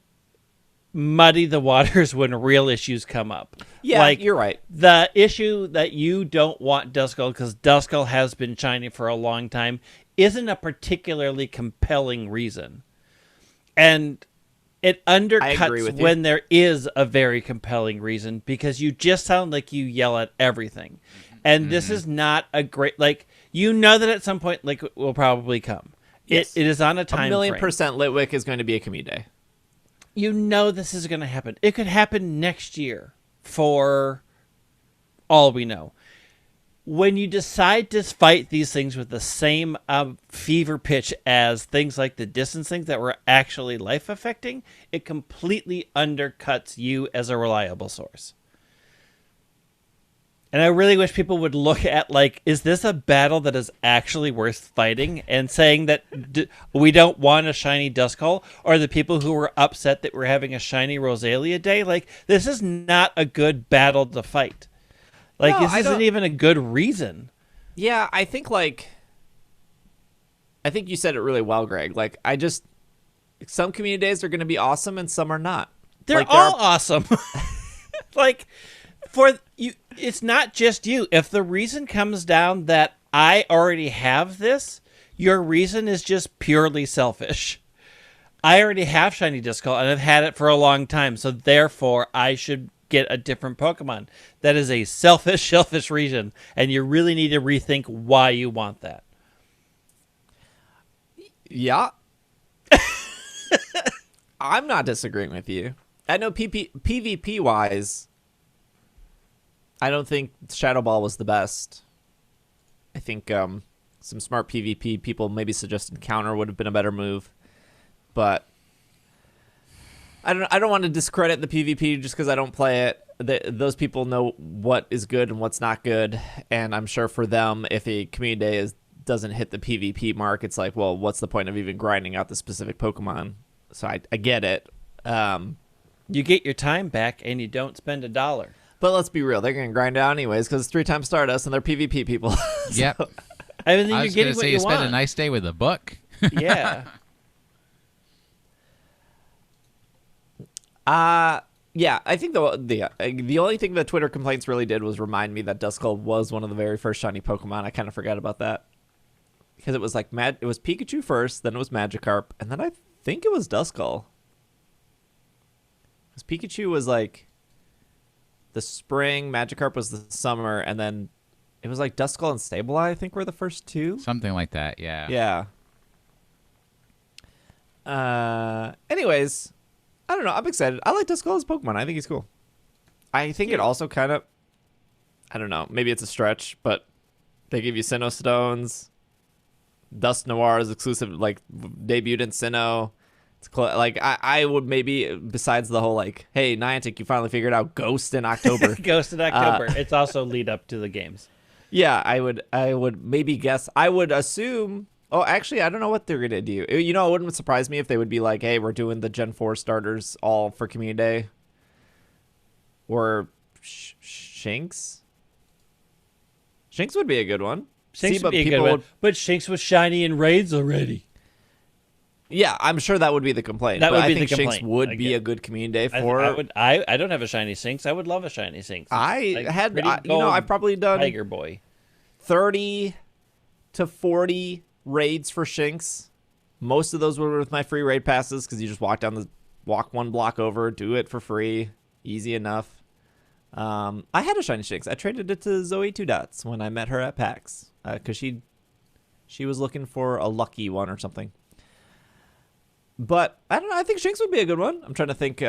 muddy the waters when real issues come up. Yeah, like, you're right. The issue that you don't want Duskull because Duskull has been shiny for a long time isn't a particularly compelling reason. And it undercuts when there is a very compelling reason, because you just sound like you yell at everything. And this is not a great, like, you know that at some point, like, it will probably come. Yes. It is on a time frame. 1,000,000% Litwick is going to be a community day. You know this is going to happen. It could happen next year, for all we know. When you decide to fight these things with the same fever pitch as things like the distance things that were actually life-affecting, it completely undercuts you as a reliable source. And I really wish people would look at, like, is this a battle that is actually worth fighting? And saying that we don't want a shiny Duskull, or the people who were upset that we're having a shiny Rosalia day. Like, this is not a good battle to fight. Like, no, this isn't even a good reason. Yeah, I think you said it really well, Greg. Like, some community days are going to be awesome and some are not. They're all awesome. Like, for you, it's not just you. If the reason comes down that I already have this, your reason is just purely selfish. I already have shiny Duskull and I've had it for a long time, so therefore I should get a different Pokemon. That is a selfish reason, and you really need to rethink why you want that. Yeah. I'm not disagreeing with you. I know PvP-wise, I don't think Shadow Ball was the best. I think some smart PvP people maybe suggested Counter would have been a better move, but I don't want to discredit the PvP just because I don't play it. Those people know what is good and what's not good, and I'm sure for them, if a community day doesn't hit the PvP mark, it's like, well, what's the point of even grinding out the specific Pokemon? So I get it. You get your time back, and you don't spend $1. But let's be real, they're going to grind out anyways because it's 3 times Stardust and they're PvP people. Yep. I mean, I you're was getting going to what say you you spend want. a nice day with a book. Yeah. Yeah, I think the only thing that Twitter complaints really did was remind me that Duskull was one of the very first shiny Pokemon. I kind of forgot about that because it was like it was Pikachu first, then it was Magikarp, and then I think it was Duskull. Because Pikachu was like the spring, Magikarp was the summer, and then it was like Duskull and Sableye, I think, were the first 2. Something like that, yeah. Yeah. Anyways, I don't know. I'm excited. I like Duskull as a Pokemon. I think he's cool. I think it also kind of, I don't know, maybe it's a stretch, but they give you Sinnoh Stones. Dust Noir is exclusive, like, debuted in Sinnoh. It's like, I would maybe, besides the whole, like, hey, Niantic, you finally figured out Ghost in October. Ghost in October. It's also lead up to the games. Yeah, I would maybe guess. I would assume. Oh, actually, I don't know what they're gonna do. You know, it wouldn't surprise me if they would be like, "Hey, we're doing the Gen 4 starters all for Community Day," or Shinx. Shinx would be a good one. Shinx would be a good one, but Shinx was shiny in raids already. Yeah, I'm sure that would be the complaint. That but would be I think the complaint. Shinx would be a good Community Day for. I don't have a shiny Shinx. I would love a shiny Shinx. I've probably done Tiger Boy 30 to 40 raids for Shinx. Most of those were with my free raid passes because you just walk one block over, do it for free, easy enough. I had a shiny Shinx. I traded it to Zoe 2 Dots when I met her at PAX because she was looking for a lucky one or something. But I don't know. I think Shinx would be a good one. I'm trying to think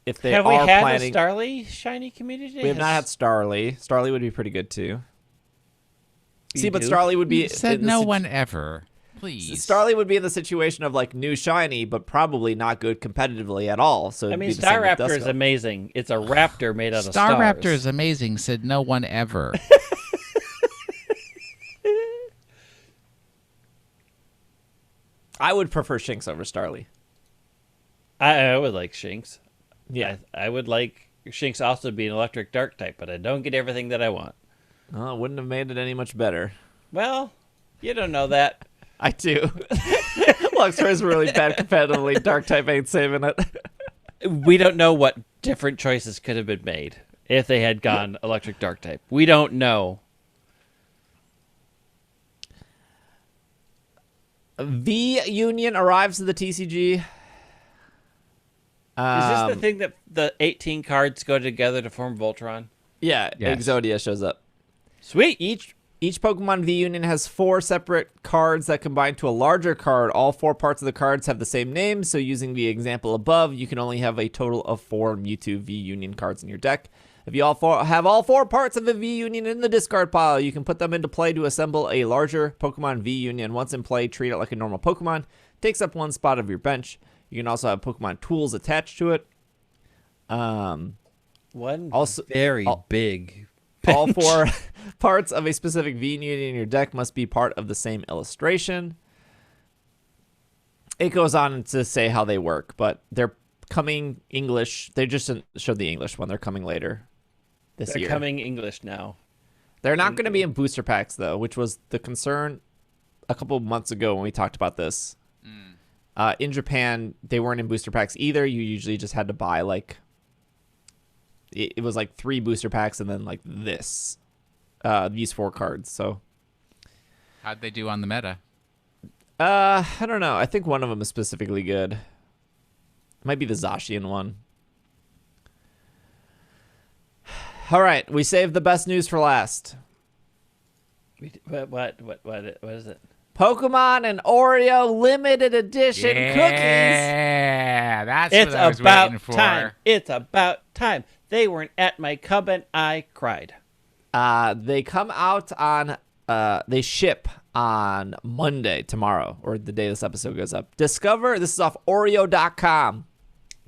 if they have are we had planning. a Starly shiny community day? We have not had Starly. Starly would be pretty good too. You See, but do? Starly would be. Said no one ever. Please. Starly would be in the situation of like new shiny, but probably not good competitively at all. So I it'd mean, be the same with Staraptor is Duskull. amazing. It's a raptor made out of stars. Staraptor is amazing. Said no one ever. I would prefer Shinx over Starly. I would like Shinx. Yeah. I would like Shinx also to be an electric dark type, but I don't get everything that I want. Oh, it wouldn't have made it any much better. Well, you don't know that. I do. Luxray is really bad competitively. Dark type ain't saving it. We don't know what different choices could have been made if they had gone electric dark type. We don't know. V Union arrives at the TCG. Is this the thing that the 18 cards go together to form Voltron? Yeah, Yes. Exodia shows up. Sweet. Each Pokemon V Union has 4 separate cards that combine to a larger card. All 4 parts of the cards have the same name, so using the example above, you can only have a total of 4 Mewtwo V Union cards in your deck. If you have all 4 parts of the V Union in the discard pile, you can put them into play to assemble a larger Pokemon V Union. Once in play, treat it like a normal Pokemon. Takes up 1 spot of your bench. You can also have Pokemon tools attached to it. Very big. All 4 parts of a specific V Union in your deck must be part of the same illustration. It goes on to say how they work, but they're coming English. They just showed the English one. They're coming later this year. They're coming English now. They're not going to be in booster packs, though, which was the concern a couple of months ago when we talked about this. In Japan, they weren't in booster packs either. You usually just had to buy, like, it was like 3 booster packs and then, like, these 4 cards. So, How'd they do on the meta? I don't know. I think one of them is specifically good. It might be the Zacian one. All right, we saved the best news for last. What is it? Pokemon and Oreo limited edition cookies. Yeah, that's It's what I was about waiting for. time. It's about time. They weren't at my cub and I cried. They come out on. They ship on Monday, tomorrow, or the day this episode goes up. Discover. This is off Oreo.com.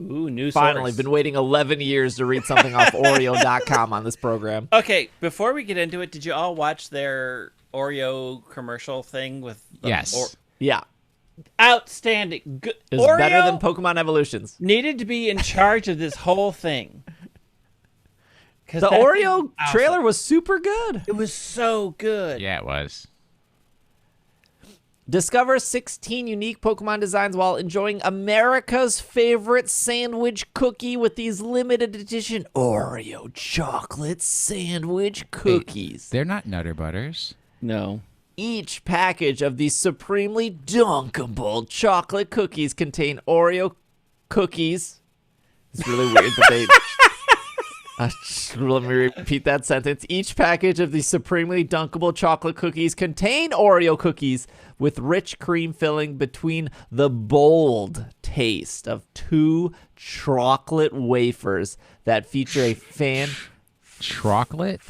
Ooh, new Finally, source. been waiting 11 years to read something off Oreo.com on this program. Okay, before we get into it, did you all watch their Oreo commercial thing with the Yes. Yeah, outstanding. Good. it was Oreo better than Pokemon Evolutions. needed to be in charge of this whole thing. 'Cause The that thing Oreo was awesome. trailer was super good. It was so good. Yeah, it was. Discover 16 unique Pokemon designs while enjoying America's favorite sandwich cookie with these limited edition Oreo chocolate sandwich cookies. They're not Nutter Butters. No. Each package of these supremely dunkable chocolate cookies contain Oreo cookies. It's really weird that they... let me repeat that sentence. Each package of these supremely dunkable chocolate cookies contain Oreo cookies with rich cream filling between the bold taste of 2 chocolate wafers that feature a fan... Chocolate?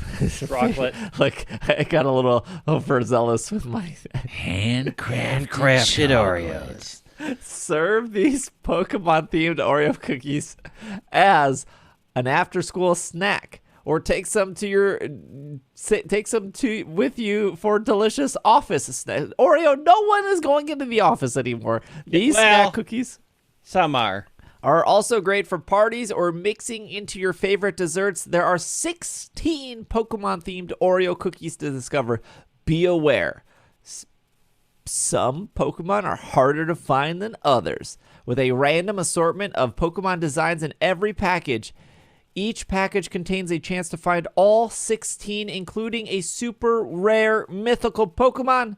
Chocolate. Like, I got a little overzealous with my... Handcrafted Oreos. Serve these Pokemon-themed Oreo cookies as an after-school snack, or take some with you for delicious office snack. Oreo, no one is going into the office anymore. These snack cookies Some are also great for parties or mixing into your favorite desserts. There are 16 Pokemon-themed Oreo cookies to discover. Be aware, some Pokemon are harder to find than others. With a random assortment of Pokemon designs in every package, each package contains a chance to find all 16, including a super rare mythical Pokemon.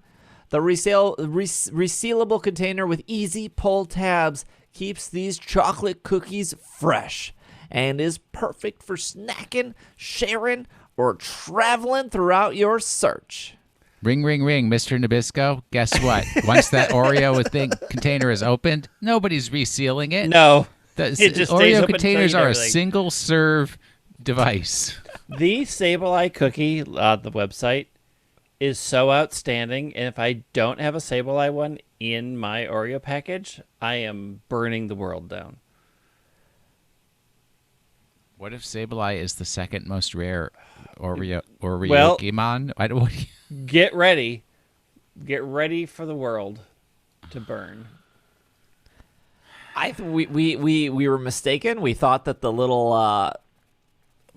The resealable container with easy pull tabs keeps these chocolate cookies fresh and is perfect for snacking, sharing, or traveling throughout your search. Ring, ring, ring, Mr. Nabisco. Guess what? Once that Oreo container is opened, nobody's resealing it. no. The It just stays Oreo open until you containers eat are a everything. single-serve device. The Sableye cookie on the website is so outstanding, and if I don't have a Sableye one in my Oreo package, I am burning the world down. What if Sableye is the second most rare Oreo Well- Pokemon? I don't. Get ready. Get ready for the world to burn. We were mistaken. We thought that the little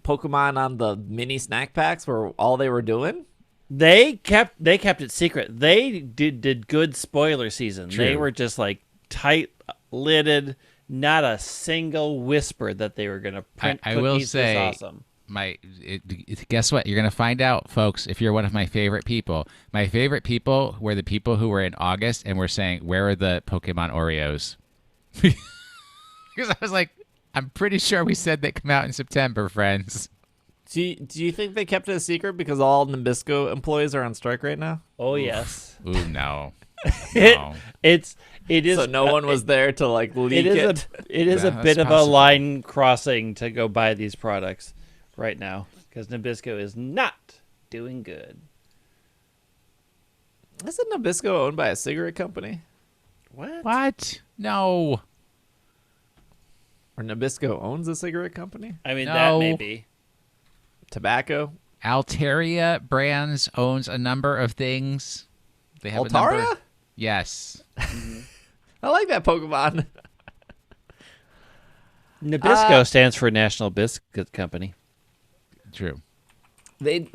Pokemon on the mini snack packs were all they were doing. They kept it secret. They did good spoiler season. True. They were just like tight-lidded, not a single whisper that they were going to print I cookies. will Is say, awesome. Guess what? You're going to find out, folks, if you're one of my favorite people. My favorite people were the people who were in August and were saying, where are the Pokemon Oreos? Because I was like, I'm pretty sure we said they come out in September, friends. Do you think they kept it a secret because all Nabisco employees are on strike right now? Oh, yes. Ooh, no. It is. So no one was there to like leak it. It is Yeah, a that's bit of a possible. line crossing to go buy these products right now because Nabisco is not doing good. Isn't Nabisco owned by a cigarette company? What? No. Or Nabisco owns a cigarette company? I mean, No. that may be. Tobacco? Alteria Brands owns a number of things. They have a Altaria? number. Yes. I like that Pokemon. Nabisco stands for National Biscuit Company. True.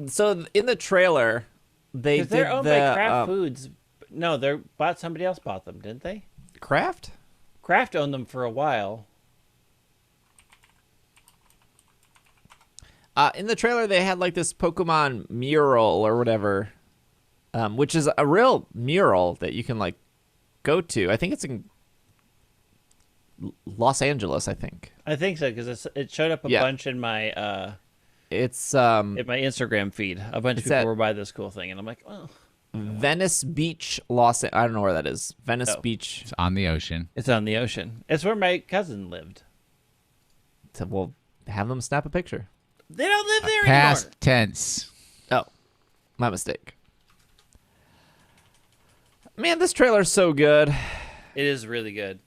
So in the trailer, they Because did they're owned the by Kraft Foods. No, somebody else bought them, didn't they? Kraft? Kraft owned them for a while. In the trailer, they had like this Pokemon mural or whatever, which is a real mural that you can like go to. I think it's in Los Angeles. I think I think so because it showed up a Yeah. bunch in my it's in my Instagram feed. A bunch of It's people at- were by this cool thing, and I'm like, oh, Venice Beach, I don't know where that is. Venice Oh. Beach. It's on the ocean. it's on the ocean. It's where my cousin lived. Well, have them snap a picture. They don't live there Past anymore. tense. Oh, my mistake. Man, this trailer's so good. It is really good.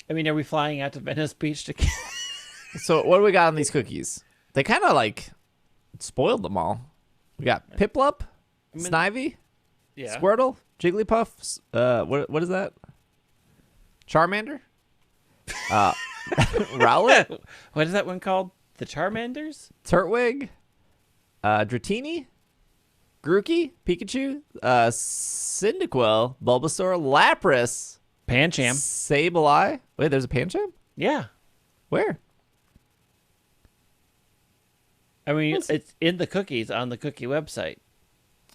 I mean, are we flying out to Venice Beach to... So what do we got on these cookies? They kind of like spoiled them all. We got Piplup, Snivy, Yeah. Squirtle, Jigglypuff. What is that? Charmander. Rowlet, What is that one called? The Charmanders? Turtwig, Dratini, Grookey, Pikachu, Cyndaquil, Bulbasaur, Lapras, Pancham. Sableye. Wait, there's a Pancham? Yeah. Where? I mean, it's in the cookies on the cookie website.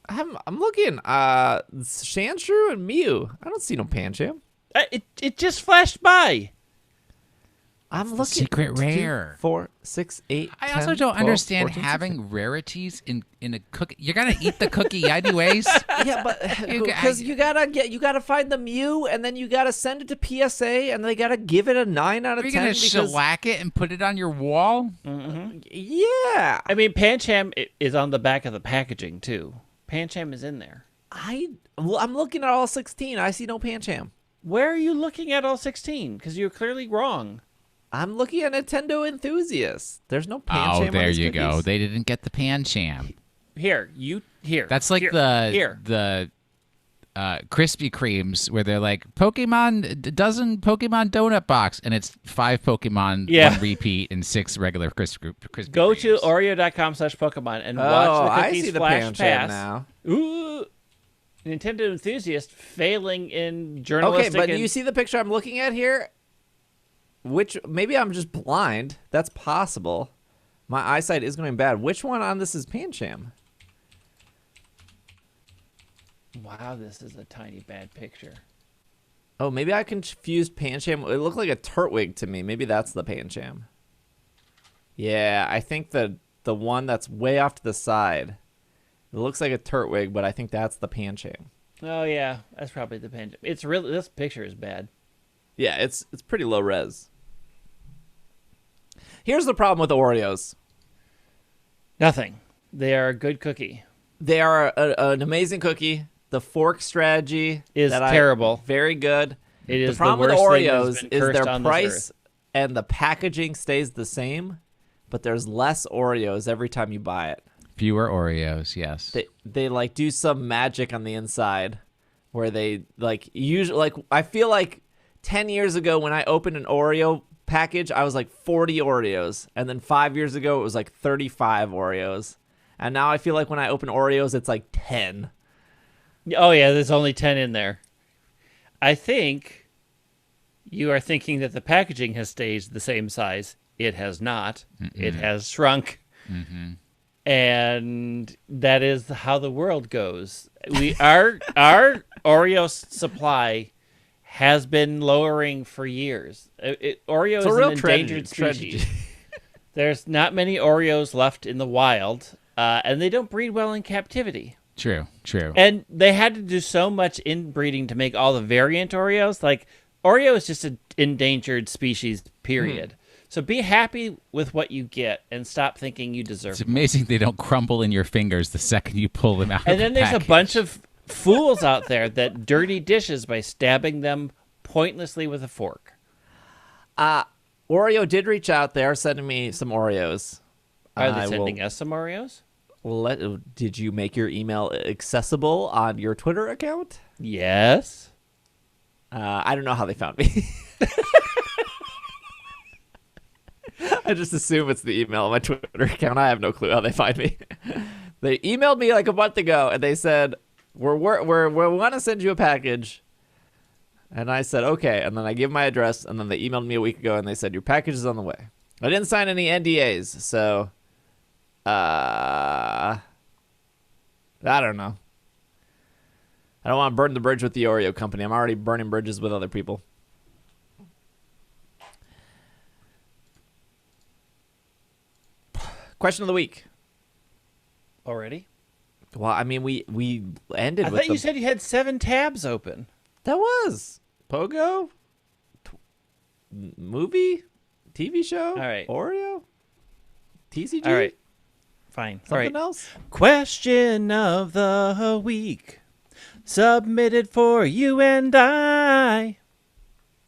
I'm looking. Sandshrew and Mew. I don't see no Pancham. It just flashed by. I'm looking. Secret rare. 4, 6, 8. I 10, also don't 12, understand 14, having 16. rarities in a cookie. You're gonna eat the cookie anyways. Yeah, but because you gotta find the Mew, and then you gotta send it to PSA, and they gotta give it a 9 out of Are you 10. gonna Because, shellac it and put it on your wall? yeah, I mean, Pancham is on the back of the packaging, too. Pancham is in there. I'm looking at all 16. I see no Pancham. Where are you looking at all 16? Because you're clearly wrong. I'm looking at Nintendo Enthusiasts. There's no Pancham. Oh, there on these you cookies. go. They didn't get the Pancham. Here. That's like here, the Krispy Kremes where they're like dozen Pokemon donut box, and it's 5 Pokemon, Yeah. 1 repeat, and 6 regular Krispy Go Kremes. to Oreo.com/Pokemon and Oh, watch the I cookies see the flash Pancham past. now. Ooh. Nintendo enthusiast failing in Okay, journalistic. but and- you see the picture I'm looking at here? Which maybe I'm just blind. That's possible. My eyesight is going bad. Which one on this is Pancham? Wow, this is a tiny bad picture. Oh, maybe I confused Pancham. It looked like a Turtwig to me. Maybe that's the Pancham. Yeah, I think the one that's way off to the side. It looks like a Turtwig, but I think that's the Pancham. Oh yeah, that's probably the Pancham. It's really, this picture is bad. Yeah, it's pretty low res. Here's the problem with Oreos. Nothing. They are a good cookie. They are an amazing cookie. The fork strategy Is that terrible. Very good. It is the problem the with worst thing that has Oreos been is cursed their on this price earth. and the packaging stays the same, but there's less Oreos every time you buy it. Fewer Oreos, yes. They like do some magic on the inside where they like usually like I feel like 10 years ago when I opened an Oreo package, I was like 40 Oreos, and then 5 years ago it was like 35 Oreos. And now I feel like when I open Oreos it's like 10. Oh yeah, there's only 10 in there. I think you are thinking that the packaging has stayed the same size. It has not. It has shrunk. And that is how the world goes. Our Oreo supply has been lowering for years. Oreo It's is a real an endangered tragedy. species. There's not many Oreos left in the wild, and they don't breed well in captivity. True. And they had to do so much inbreeding to make all the variant Oreos. Like, Oreo is just an endangered species, period. So be happy with what you get and stop thinking you deserve It's it. amazing they don't crumble in your fingers the second you pull them out. And of then the there's a package. bunch of fools out there that dirty dishes by stabbing them pointlessly with a fork. Oreo did reach out. They are sending me some Oreos. Are they sending us some Oreos? Did you make your email accessible on your Twitter account? Yes. I don't know how they found me. I just assume it's the email on my Twitter account. I have no clue how they find me. They emailed me like a month ago, and they said, we want to send you a package. And I said, okay. And then I gave my address, and then they emailed me a week ago, and they said, your package is on the way. I didn't sign any NDAs, so I don't know. I don't want to burn the bridge with the Oreo company. I'm already burning bridges with other people. Question of the week. Already? Well, I mean, we ended I with thought you said you had 7 tabs open. that was Pogo, movie, TV show. All right. Oreo, TCG. All right. Fine. All right. Something else. Question of the week. Submitted for you and I.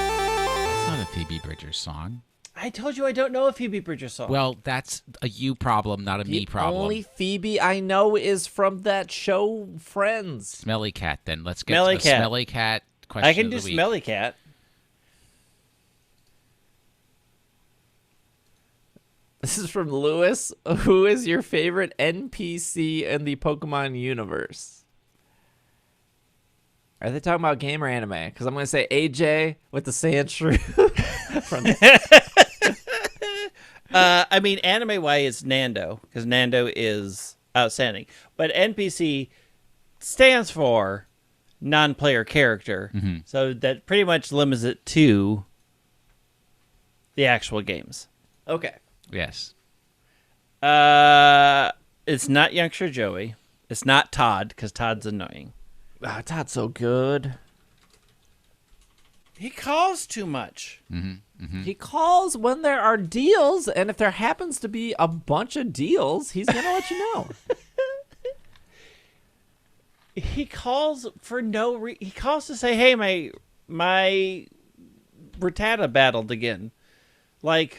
It's not a Phoebe Bridgers song. I told you I don't know a Phoebe Bridgers song. Well, that's a you problem, not a me problem. Only Phoebe I know is from that show Friends. Smelly Cat, then. Let's get Smelly to the Cat. Smelly Cat question I can of do the week. Smelly Cat. This is from Lewis. Who is your favorite NPC in the Pokemon universe? Are they talking about game or anime? Because I'm going to say AJ with the Sandshrew. I mean, anime-wise, it's Nando, because Nando is outstanding. But NPC stands for non-player character, so that pretty much limits it to the actual games. Okay. Yes. It's not Youngster Joey. It's not Todd, because Todd's annoying. Todd's so good. He calls too much. He calls when there are deals, and if there happens to be a bunch of deals, he's going to let you know. He calls for no reason. He calls to say, hey, my Rattata battled again. Like,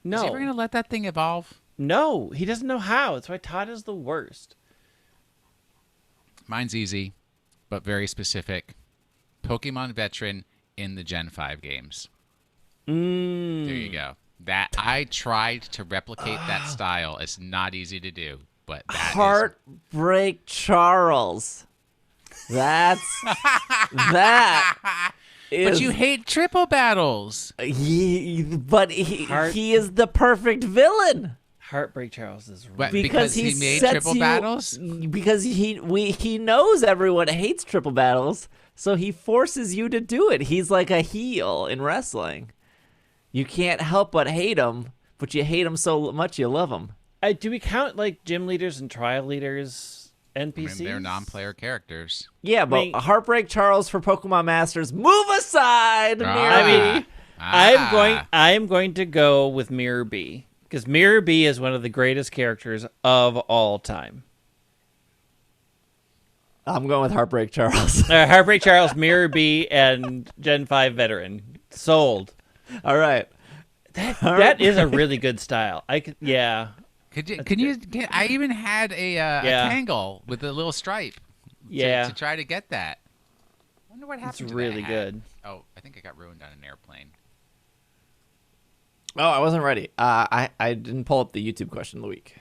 no. Is he ever going to let that thing evolve? No, he doesn't know how. That's why Todd is the worst. Mine's easy, but very specific. Pokemon veteran in the Gen 5 games. There you go. That I tried to replicate that style. It's not easy to do, but that Heartbreak Charles. That is. But you hate triple battles. But he is the perfect villain. Heartbreak Charles is What, really because he made sets triple battles? Because he knows everyone hates triple battles, so he forces you to do it. He's like a heel in wrestling. You can't help but hate him, but you hate him so much you love him. do we count like gym leaders and trial leaders NPCs? I mean, they're non-player characters. Yeah, but Heartbreak Charles for Pokemon Masters. Move aside, Mirror. I am going to go with Mirror B, because Mirror B is one of the greatest characters of all time. I'm going with Heartbreak Charles. Heartbreak Charles, Mirror B, and Gen 5 veteran. Sold. All right. That is a really good style. Yeah. Can you get? I even had a Tangle with a little stripe. To try to get that. I wonder what happened. It's to really that. good. Oh, I think I got ruined on an airplane. Oh, I wasn't ready. I didn't pull up the YouTube question of the week.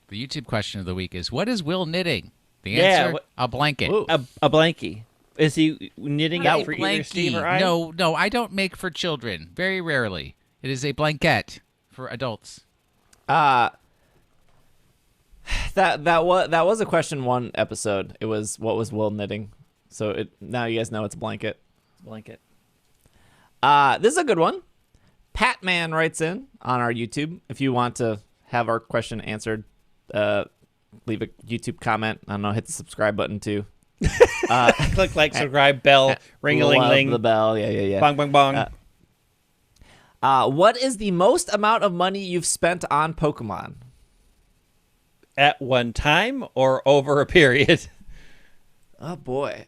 The YouTube question of the week is: what is Will knitting? The answer: a blanket. Ooh. A blankie. Is he knitting it for either Steve or I? No, I don't make for children. Very rarely. It is a blanket for adults. That was a question one episode. It was what was Will knitting? So now you guys know it's a blanket. Blanket. This is a good one. Patman writes in on our YouTube. If you want to have our question answered, leave a YouTube comment. I don't know, hit the subscribe button too. Click like, subscribe, bell, ring-a-ling-ling. The bell, yeah. Bong, bong, bong. What is the most amount of money you've spent on Pokemon? At one time or over a period? Oh boy.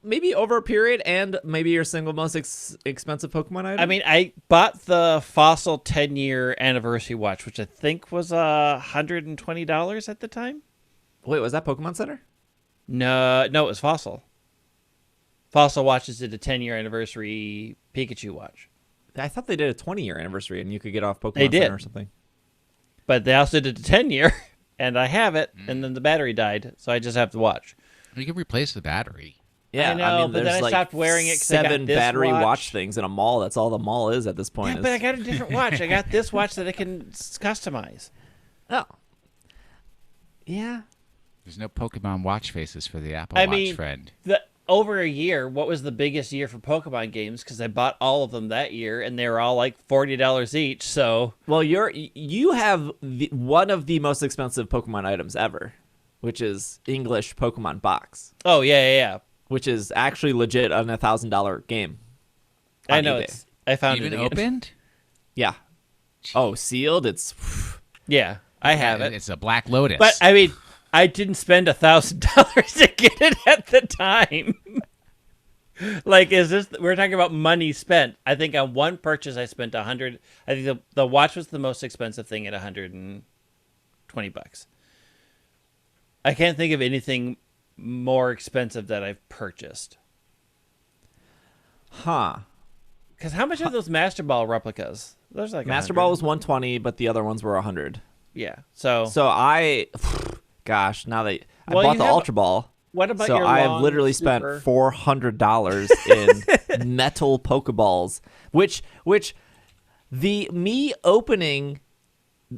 Maybe over a period, and maybe your single most expensive Pokemon item. I mean, I bought the Fossil 10-year anniversary watch, which I think was $120 at the time. Wait, was that Pokemon Center? No, it was Fossil. Fossil watches did a 10-year anniversary Pikachu watch. I thought they did a 20-year anniversary, and you could get off Pokemon They did. Center or something. But they also did a 10-year, and I have it, and then the battery died, so I just have to watch. You can replace the battery. Yeah, I know, mean, but there's then I like stopped wearing it 'cause I got 7 this battery watch watch things in a mall. That's all the mall is at this point. Yeah, but I got a different watch. I got this watch that I can customize. Oh. Yeah. There's no Pokemon watch faces for the Apple Watch friend. Over a year, what was the biggest year for Pokemon games? Because I bought all of them that year, and they were all like $40 each. So, well, you have one of the most expensive Pokemon items ever, which is English Pokemon box. oh yeah. which is actually legit on $1,000 game. I know eBay. I found Even it again. opened? Yeah. Oh, sealed? It's... Yeah, I have it. It's a Black Lotus. But I mean, I didn't spend $1,000 to get it at the time. Like, is this? We're talking about money spent. I think on one purchase I spent $100. I think the watch was the most expensive thing at $120. I can't think of anything more expensive that I've purchased. Huh. Because how much are those Master Ball replicas? There's like Master 100. Ball was 120, but the other ones were 100. Yeah. So Gosh, now that I Well, bought you the have- Ultra Ball. what about So your I have long literally super- spent $400 in metal Pokeballs, which me opening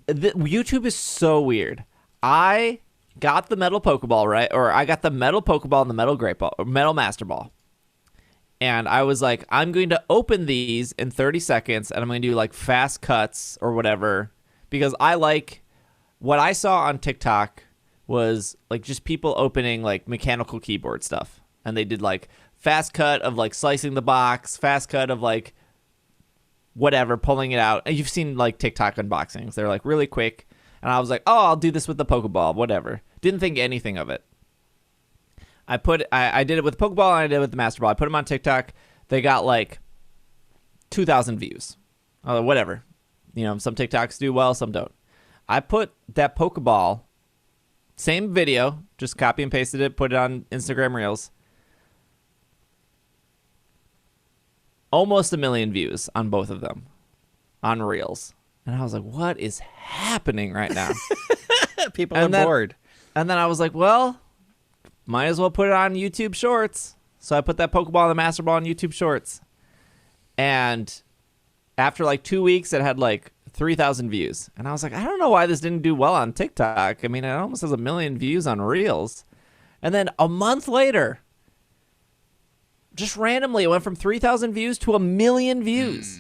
YouTube is so weird. I got the metal Pokeball, right? Or I got the metal Pokeball and the metal Great Ball, or metal Master Ball. And I was like, I'm going to open these in 30 seconds and I'm going to do like fast cuts or whatever, because I like what I saw on TikTok was like just people opening like mechanical keyboard stuff. And they did like fast cut of like slicing the box, fast cut of like whatever, pulling it out. And you've seen like TikTok unboxings. They're like really quick. And I was like, oh, I'll do this with the Pokeball, whatever. Didn't think anything of it. I did it with Pokeball and I did it with the Master Ball. I put them on TikTok. They got like 2,000 views. Whatever. You know, some TikToks do well, some don't. I put that Pokeball, same video, just copy and pasted it, put it on Instagram Reels. Almost 1 million views on both of them on Reels. And I was like, what is happening right now? people are bored. And then I was like, well, might as well put it on YouTube Shorts. So I put that Pokeball and the Master Ball on YouTube Shorts. And after like 2 weeks, it had like 3,000 views. And I was like, I don't know why this didn't do well on TikTok. I mean, it almost has 1 million views on Reels. And then a month later, just randomly, it went from 3,000 views to 1 million views.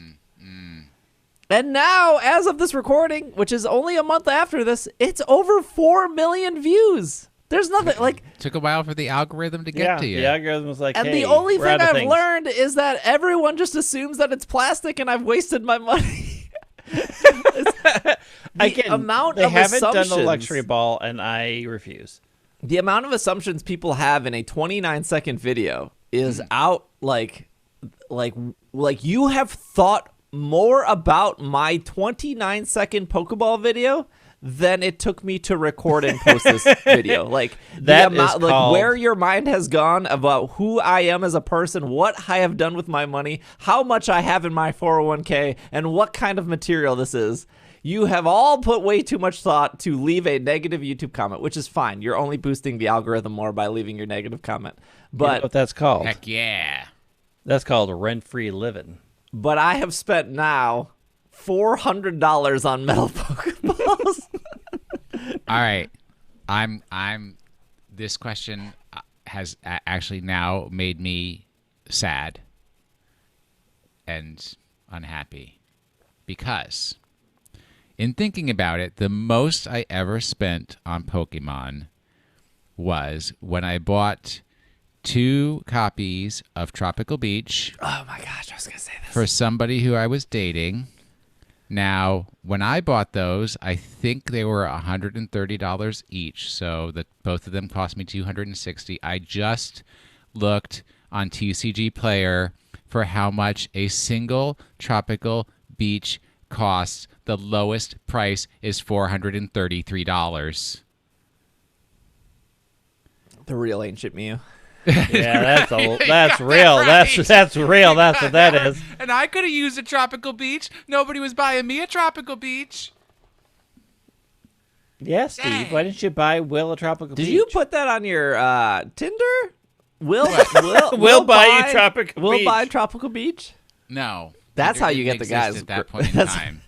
And now, as of this recording, which is only a month after this, it's over 4 million views. There's nothing like... Took a while for the algorithm to get to you. The algorithm was like, And hey, the only we're thing out of I've things. learned is that everyone just assumes that it's plastic and I've wasted my money. Again, amount they of haven't done the assumptions- luxury ball, and I refuse. The amount of assumptions people have in a 29-second video is out like you have thought more about my 29-second Pokeball video than it took me to record and post this video. Like That the amount, is like called- where your mind has gone about who I am as a person, what I have done with my money, how much I have in my 401k, and what kind of material this is. You have all put way too much thought to leave a negative YouTube comment, which is fine. You're only boosting the algorithm more by leaving your negative comment. You know But what that's called? Heck yeah. That's called rent-free living. But I have spent now $400 on metal Pokeballs. All right. This question has actually now made me sad and unhappy because in thinking about it, the most I ever spent on Pokemon was when I bought 2 copies of Tropical Beach Oh my gosh, I was going to say this. for somebody who I was dating. Now, when I bought those, I think they were $130 each, so that both of them cost me $260. I just looked on TCG Player for how much a single Tropical Beach costs. The lowest price is $433. The real ancient Mew. Yeah, that's You real. got that right. That's real. That's what that is. And I could have used a Tropical Beach. Nobody was buying me a Tropical Beach. Yeah, Steve. Why didn't you buy Will a tropical Did beach? you put that on your Tinder? Will We'll buy you Tropical We'll Beach. buy Tropical Beach? No. That's Tinder how you didn't get the guys. exist at that point in That's- time.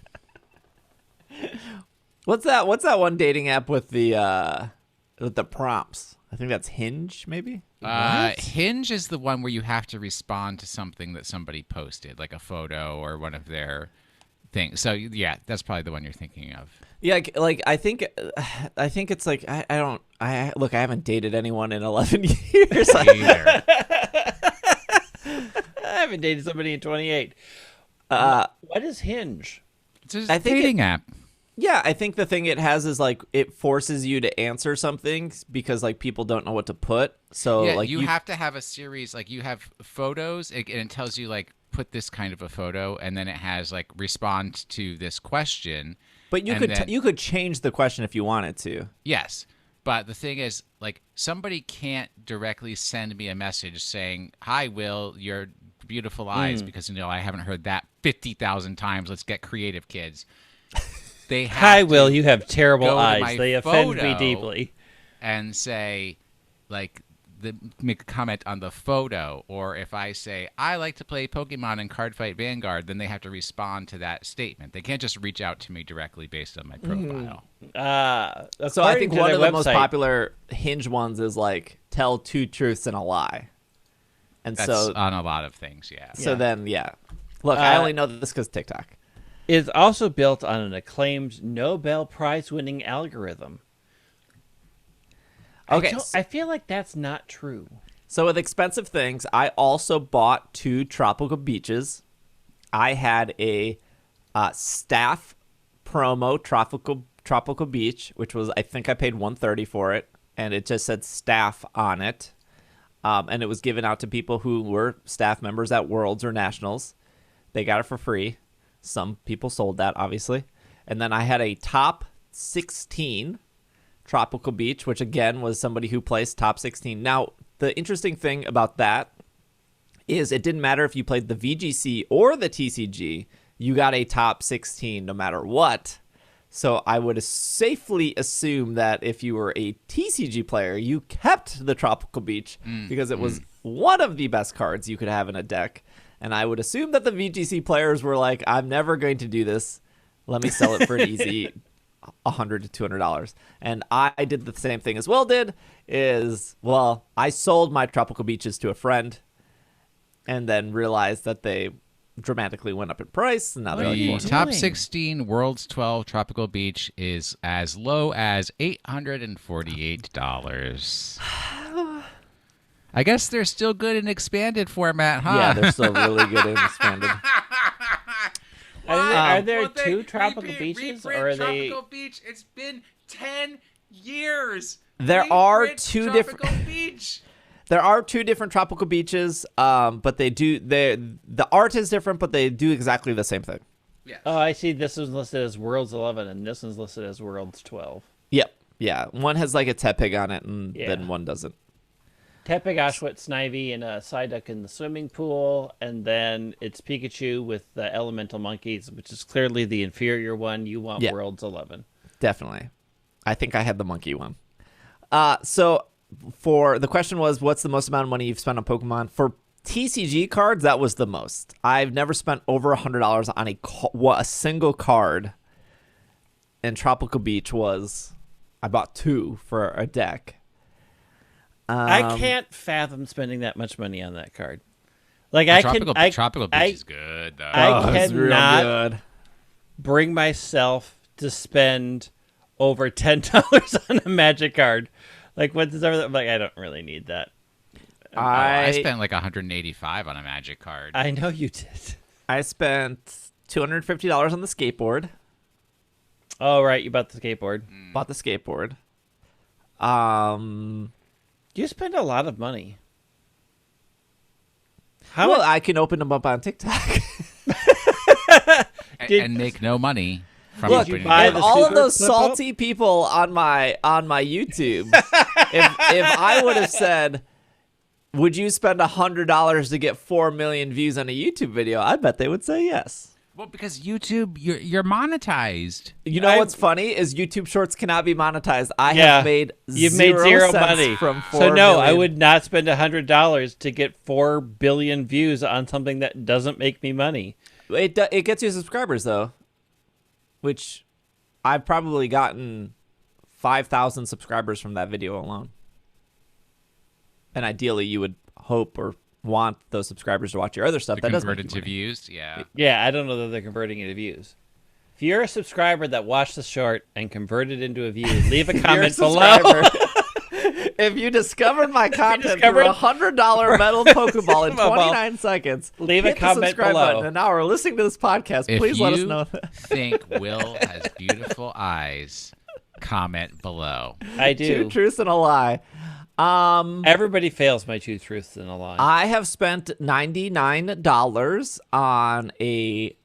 What's that one dating app with the prompts? I think that's Hinge, maybe? Hinge is the one where you have to respond to something that somebody posted, like a photo or one of their things. So yeah, that's probably the one you're thinking of. Yeah, like I think it's like I haven't dated anyone in 11 years. Either. haven't dated somebody in 28. What is Hinge? It's a dating app. Yeah, I think the thing it has is like it forces you to answer something because like people don't know what to put. So Yeah, like you have to have a series. Like you have photos, and it tells you like put this kind of a photo, and then it has like respond to this question. But you could change the question if you wanted to. Yes. But the thing is, like, somebody can't directly send me a message saying, "Hi, Will, your beautiful eyes," because, I haven't heard that 50,000 times. Let's get creative, kids. They have Hi, to Will, you have terrible go to eyes. my They offend me photo deeply. and say, like, make a comment on the photo. Or if I say, I like to play Pokemon and Card Fight Vanguard, then they have to respond to that statement. They can't just reach out to me directly based on my profile. So I think one of the most website- popular Hinge ones is like tell 2 truths and a lie. And That's so on a lot of things, yeah. So then, yeah. Look, I only know this because TikTok. is also built on an acclaimed Nobel Prize-winning algorithm. Okay. I feel like that's not true. So with expensive things, I also bought 2 tropical beaches. I had a staff promo tropical beach, which was I think I paid $130 for it, and it just said staff on it. And it was given out to people who were staff members at Worlds or Nationals. They got it for free. Some people sold that, obviously. And then I had a top 16 tropical beach, which again was somebody who placed top 16. Now, the interesting thing about that is it didn't matter if you played the VGC or the TCG, you got a top 16 no matter what. So I would safely assume that if you were a TCG player, you kept the tropical beach because it was one of the best cards you could have in a deck. And I would assume that the VGC players were like, I'm never going to do this. Let me sell it for an easy $100 to $200. And I did the same thing as Will did I sold my tropical beaches to a friend and then realized that they dramatically went up in price. And now they're like, The top 16 World's 12 Tropical Beach is as low as $848. I guess they're still good in expanded format, huh? yeah, they're still really good and expanded. Are there 2 tropical beaches, or are they? Tropical Beach. It's been 10 years. There are 2 different. Tropical Beach. There are 2 different tropical beaches, but the art is different, but they do exactly the same thing. Yes. Oh, I see. This one's listed as Worlds 11, and this one's listed as Worlds 12. Yep. Yeah. One has like a Tepig on it, and then one doesn't. Tepig, Oshawott, Snivy, and a Psyduck in the swimming pool, and then it's Pikachu with the Elemental Monkeys, which is clearly the inferior one. You want Worlds 11. Definitely. I think I had the monkey one. So for the question was, what's the most amount of money you've spent on Pokemon? For TCG cards, that was the most. I've never spent over $100 on a single card. And Tropical Beach I bought 2 for a deck. I can't fathom spending that much money on that card. Like Tropical Beach is good though. I cannot good. bring myself to spend over $10 on a Magic card. Like what's I'm like, I don't really need that. I spent like $185 on a Magic card. I know you did. I spent $250 on the skateboard. Oh right, you bought the skateboard. Bought the skateboard. You spend a lot of money. Well, I can open them up on TikTok. and make no money from Look, opening buy if them. the all of super those flip up? salty people on my YouTube, if I would have said, would you spend $100 to get 4 million views on a YouTube video? I bet they would say yes. Well, because YouTube, you're monetized. You know what's funny is YouTube Shorts cannot be monetized. You've made zero money from 4 So no, I million. would not spend $100 to get 4 billion views on something that doesn't make me money. It gets you subscribers though, which I've probably gotten 5,000 subscribers from that video alone. And ideally, you would hope or want those subscribers to watch your other stuff. That doesn't Convert make you into money. views, yeah. Yeah, I don't know that they're converting into views. If you're a subscriber that watched the short and converted into a view, leave a You're a comment below. subscriber. If you discovered my content discovered- through a $100 metal Pokeball in 29 seconds, Leave a hit the comment subscribe below. button. And now we're listening to this podcast. If Please let us you know. think Will has beautiful eyes, comment below. I Two do. truths and a lie. Everybody fails my 2 truths and a lie. I have spent $99 on a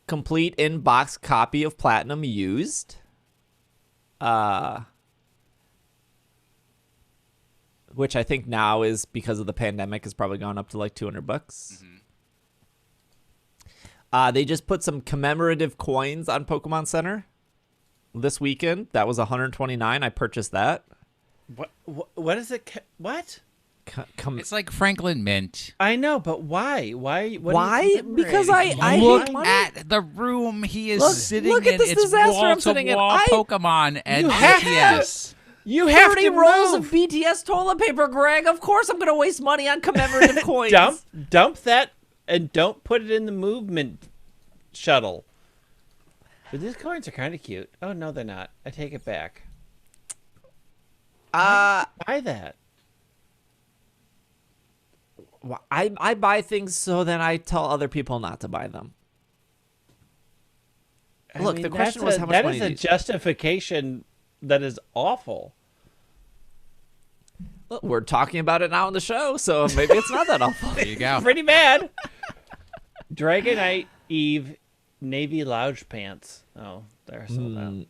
complete in-box copy of Platinum Used. Which I think now is, because of the pandemic, has probably gone up to like $200. They just put some commemorative coins on Pokemon Center this weekend. That was $129. I purchased that. What is it? What? It's like Franklin Mint. I know, but why? Why? What are Why? you Because I Look hate money. at the room he is Look- sitting look at in. this It's disaster I'm sitting in. wall-to-wall Pokemon and You have BTS. You have 30 to rolls move. of BTS toilet paper, Greg. Of course I'm going to waste money on commemorative coins. Dump that and don't put it in the movement shuttle. But these coins are kind of cute. Oh no, they're not. I take it back. Buy that. I buy things so then I tell other people not to buy them. Look, the question was how much money that is a justification that is awful. Look, we're talking about it now on the show, so maybe it's not that awful. There you go. Pretty bad. Dragonite Eve navy lounge pants. Oh, they're sold out.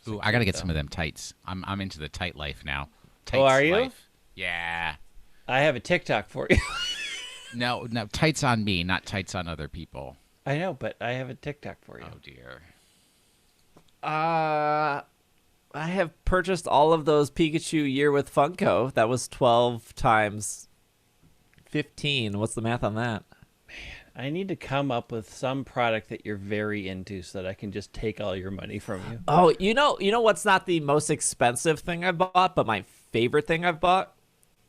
Ooh, I gotta get some of them tights. I'm into the tight life now. Tights are you? Life. Yeah. I have a TikTok for you. No, tights on me, not tights on other people. I know, but I have a TikTok for you. Oh dear. I have purchased all of those Pikachu Year with Funko. That was 12 times 15. What's the math on that? I need to come up with some product that you're very into so that I can just take all your money from you. Oh, you know what's not the most expensive thing I bought, but my favorite thing I've bought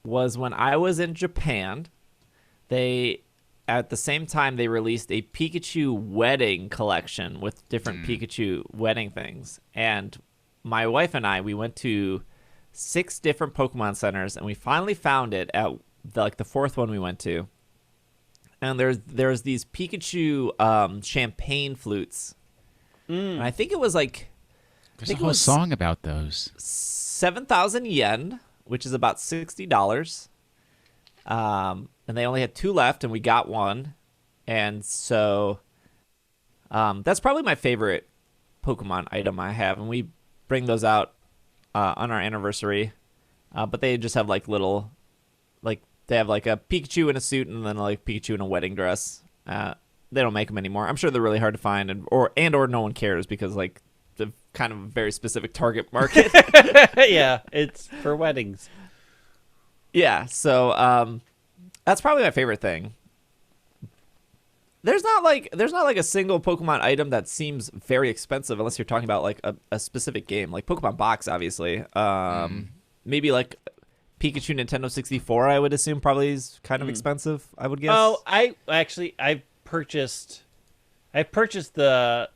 was when I was in Japan. At the same time, they released a Pikachu wedding collection with different Pikachu wedding things. And my wife and I, we went to 6 different Pokemon centers, and we finally found it at the fourth one we went to. And there's these Pikachu champagne flutes. And I think it was like... There's a whole song about those. 7,000 yen, which is about $60. And they only had 2 left, and we got one. And so that's probably my favorite Pokemon item I have. And we bring those out on our anniversary. But they just have like little, like they have like a Pikachu in a suit and then like Pikachu in a wedding dress. They don't make them anymore. I'm sure they're really hard to find, or no one cares because like the kind of very specific target market. Yeah, it's for weddings. Yeah, so that's probably my favorite thing. There's not like a single Pokemon item that seems very expensive unless you're talking about like a specific game, like Pokemon Box, obviously. Maybe like Pikachu Nintendo 64, I would assume probably is kind of expensive. I would guess. Oh, I purchased the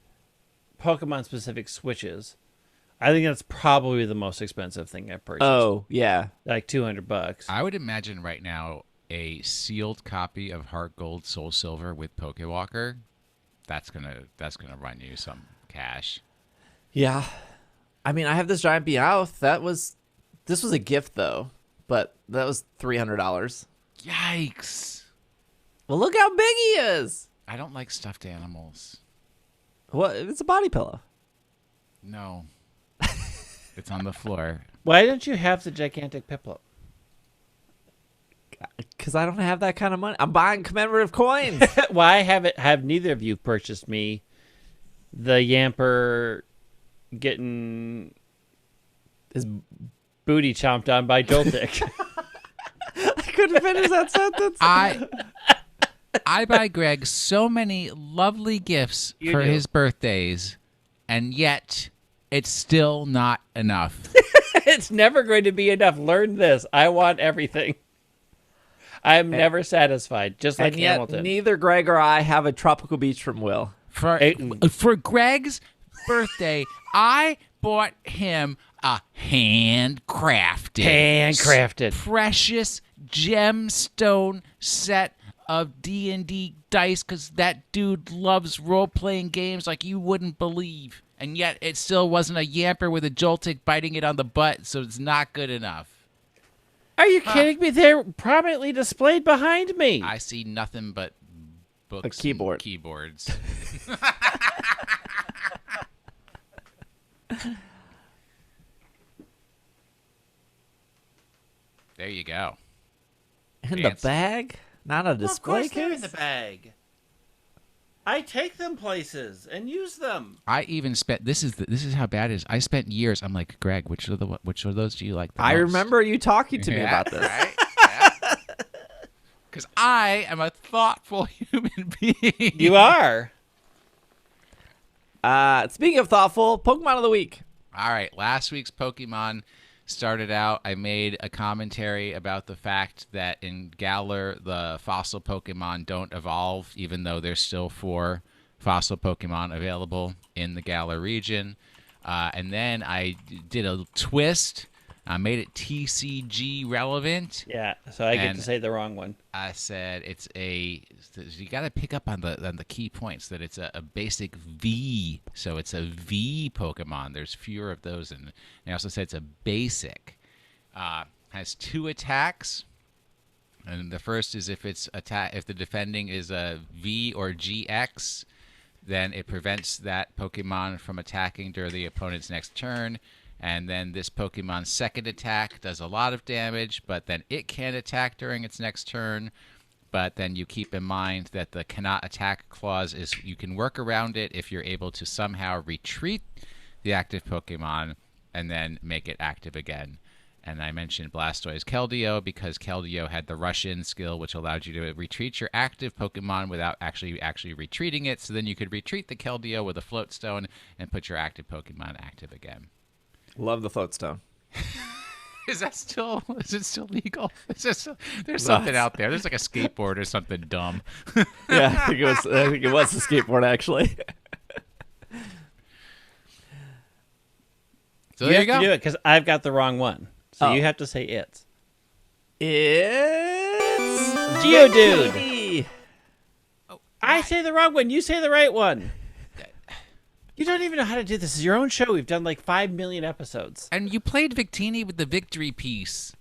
Pokemon specific Switches. I think that's probably the most expensive thing I've purchased. Oh, yeah. Like $200. I would imagine right now a sealed copy of Heart Gold Soul Silver with Pokewalker. That's gonna run you some cash. Yeah. I mean, I have this giant Meowth. This was a gift though, but that was $300. Yikes! Well, look how big he is. I don't like stuffed animals. What? It's a body pillow. No. It's on the floor. Why don't you have the gigantic Piplup? Because I don't have that kind of money. I'm buying commemorative coins. Why have neither of you purchased me the Yamper getting his booty chomped on by Joltik? I couldn't finish that sentence. I buy Greg so many lovely gifts for his birthdays, and yet it's still not enough. It's never going to be enough. Learn this. I want everything. I'm never satisfied, just like And yet, Hamilton. neither Greg or I have a tropical beach from Will. For Greg's birthday, I bought him a handcrafted, precious gemstone set of D&D dice, because that dude loves role-playing games like you wouldn't believe. And yet it still wasn't a Yamper with a Joltik biting it on the butt, so it's not good enough. Are you kidding me? They're prominently displayed behind me. I see nothing but books keyboard. and keyboards. There you go. In the bag? Not a display of course they're case? in the bag. I take them places and use them. I even spent. This is how bad it is. I spent years. I'm like, Greg, which of those do you like the most? I remember you talking to me about this. Right? Because I am a thoughtful human being. You are. Speaking of thoughtful, Pokemon of the Week. All right, last week's Pokemon started out, I made a commentary about the fact that in Galar, the fossil Pokemon don't evolve, even though there's still 4 fossil Pokemon available in the Galar region. And then I did a twist. I made it TCG relevant. Yeah, so I get to say the wrong one. I said you got to pick up on the key points, that it's a basic V, so it's a V Pokemon. There's fewer of those, and I also said it's a basic. Has 2 attacks, and the first is if the defending is a V or GX, then it prevents that Pokemon from attacking during the opponent's next turn. And then this Pokemon's second attack does a lot of damage, but then it can't attack during its next turn. But then you keep in mind that the cannot attack clause is you can work around it if you're able to somehow retreat the active Pokemon and then make it active again. And I mentioned Blastoise Keldeo because Keldeo had the Rush-In skill, which allowed you to retreat your active Pokemon without actually retreating it. So then you could retreat the Keldeo with a Float Stone and put your active Pokemon active again. Love the float stone. Is it still legal? There's something out there. There's like a skateboard or something dumb. Yeah, I think it was a skateboard actually. So you there have you go. to do it because I've got the wrong one. So you have to say it's Geodude. Geodude. I say the wrong one. You say the right one. You don't even know how to do this. This is your own show. We've done like 5 million episodes. And you played Victini with the victory piece.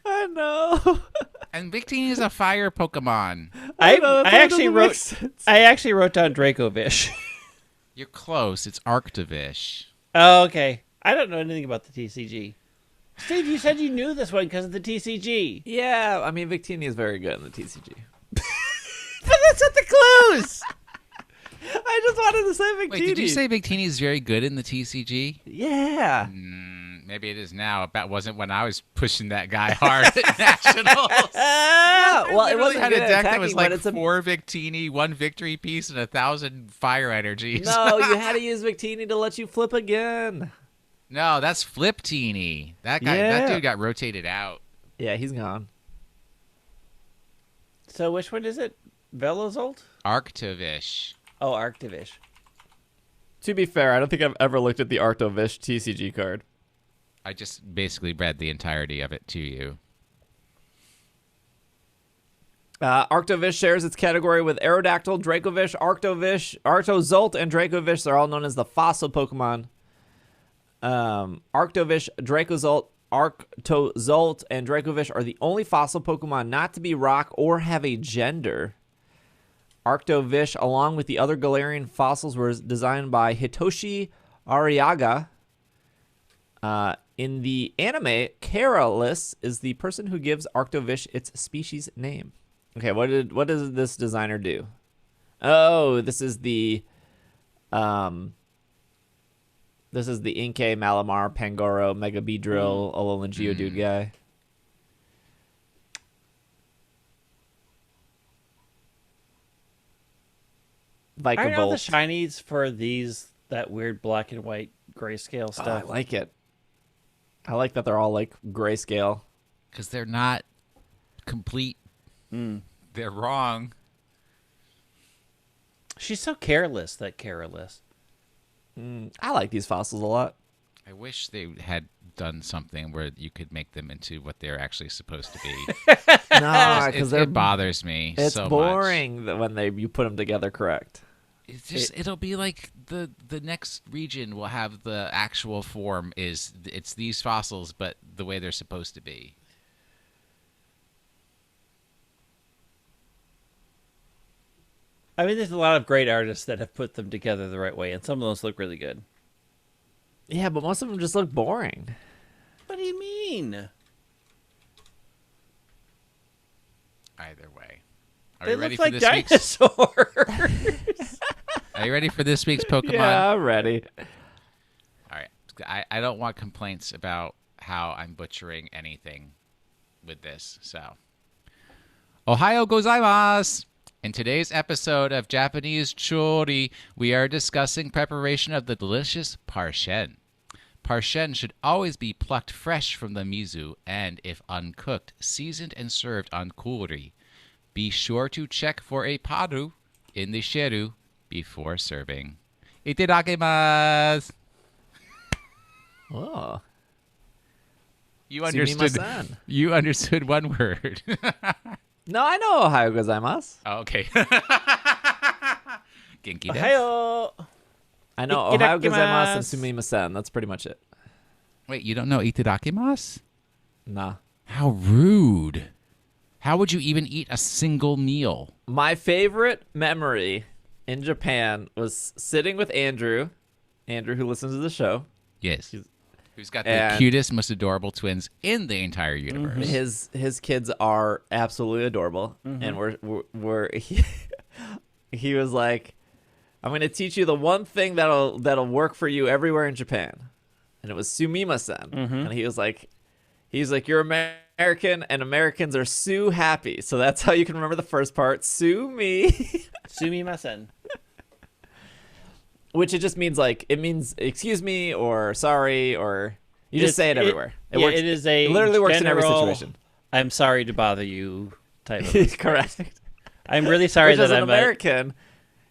I know. And Victini is a fire Pokemon. I actually wrote down Dracovish. You're close. It's Arctovish. Oh, okay. I don't know anything about the TCG. Steve, you said you knew this one because of the TCG. Yeah, I mean Victini is very good in the TCG. But that's not the clues. I just wanted to say Victini. Wait, did you say Victini is very good in the TCG? Yeah. Maybe it is now. That wasn't when I was pushing that guy hard at Nationals. Well, it wasn't had good a at deck that attacking, was but like it's 4 Victini, 1 victory piece, and 1,000 fire energies. No, you had to use Victini to let you flip again. No, that's Fliptini. That guy, that dude got rotated out. Yeah, he's gone. So which one is it? Velozolt? Arctovish. Oh, Arctovish. To be fair, I don't think I've ever looked at the Arctovish TCG card. I just basically read the entirety of it to you. Arctovish shares its category with Aerodactyl, Dracovish, Arctozolt, and Dracovish. They're all known as the fossil Pokemon. Arctovish, Dracozolt, and Dracovish are the only fossil Pokemon not to be rock or have a gender. Arctovish, along with the other Galarian fossils, were designed by Hitoshi Ariaga. In the anime, Keralis is the person who gives Arctovish its species name. Okay, what does this designer do? Oh, this is the Inkay, Malamar, Pangoro, Mega Beedrill, Alolan Geodude guy. I know the Vikavolt. shinies for that weird black and white grayscale Oh, stuff. I like it. I like that they're all like grayscale. Because they're not complete. They're wrong. She's so careless, that Careless. I like these fossils a lot. I wish they had done something where you could make them into what they're actually supposed to be. No, because it bothers me it's so boring much. when you put them together correct. It'll be like the next region will have the actual form it's these fossils, but the way they're supposed to be. I mean, there's a lot of great artists that have put them together the right way, and some of those look really good. Yeah, but most of them just look boring. What do you mean? Either way. They look like dinosaurs. Are you ready for this week's Pokemon? Yeah, I'm ready. All right. I don't want complaints about how I'm butchering anything with this, so. Ohayo gozaimasu! In today's episode of Japanese Chori, we are discussing preparation of the delicious parshen. Parshen should always be plucked fresh from the mizu and, if uncooked, seasoned and served on kuri. Be sure to check for a paru in the shiru before serving. Itadakimasu! Oh. You understood one word. No, I know Ohio gozaimasu. Oh, okay. Genki desu. Ohio. I know Ohio gozaimasu and sumimasen. That's pretty much it. Wait, you don't know itadakimasu? Nah. How rude. How would you even eat a single meal? My favorite memory in Japan was sitting with Andrew who listens to the show. Yes. Who's got the cutest, most adorable twins in the entire universe. His kids are absolutely adorable. And he was like, I'm going to teach you the one thing that'll work for you everywhere in Japan. And it was sumimasen. And he was like, you're American and Americans are sue happy. So that's how you can remember the first part. Sue me. Sumimasen. Which it means excuse me or sorry, or you just say it everywhere. It works. It literally works in every situation. I'm sorry to bother you type of correct. I'm really sorry that as an I'm American.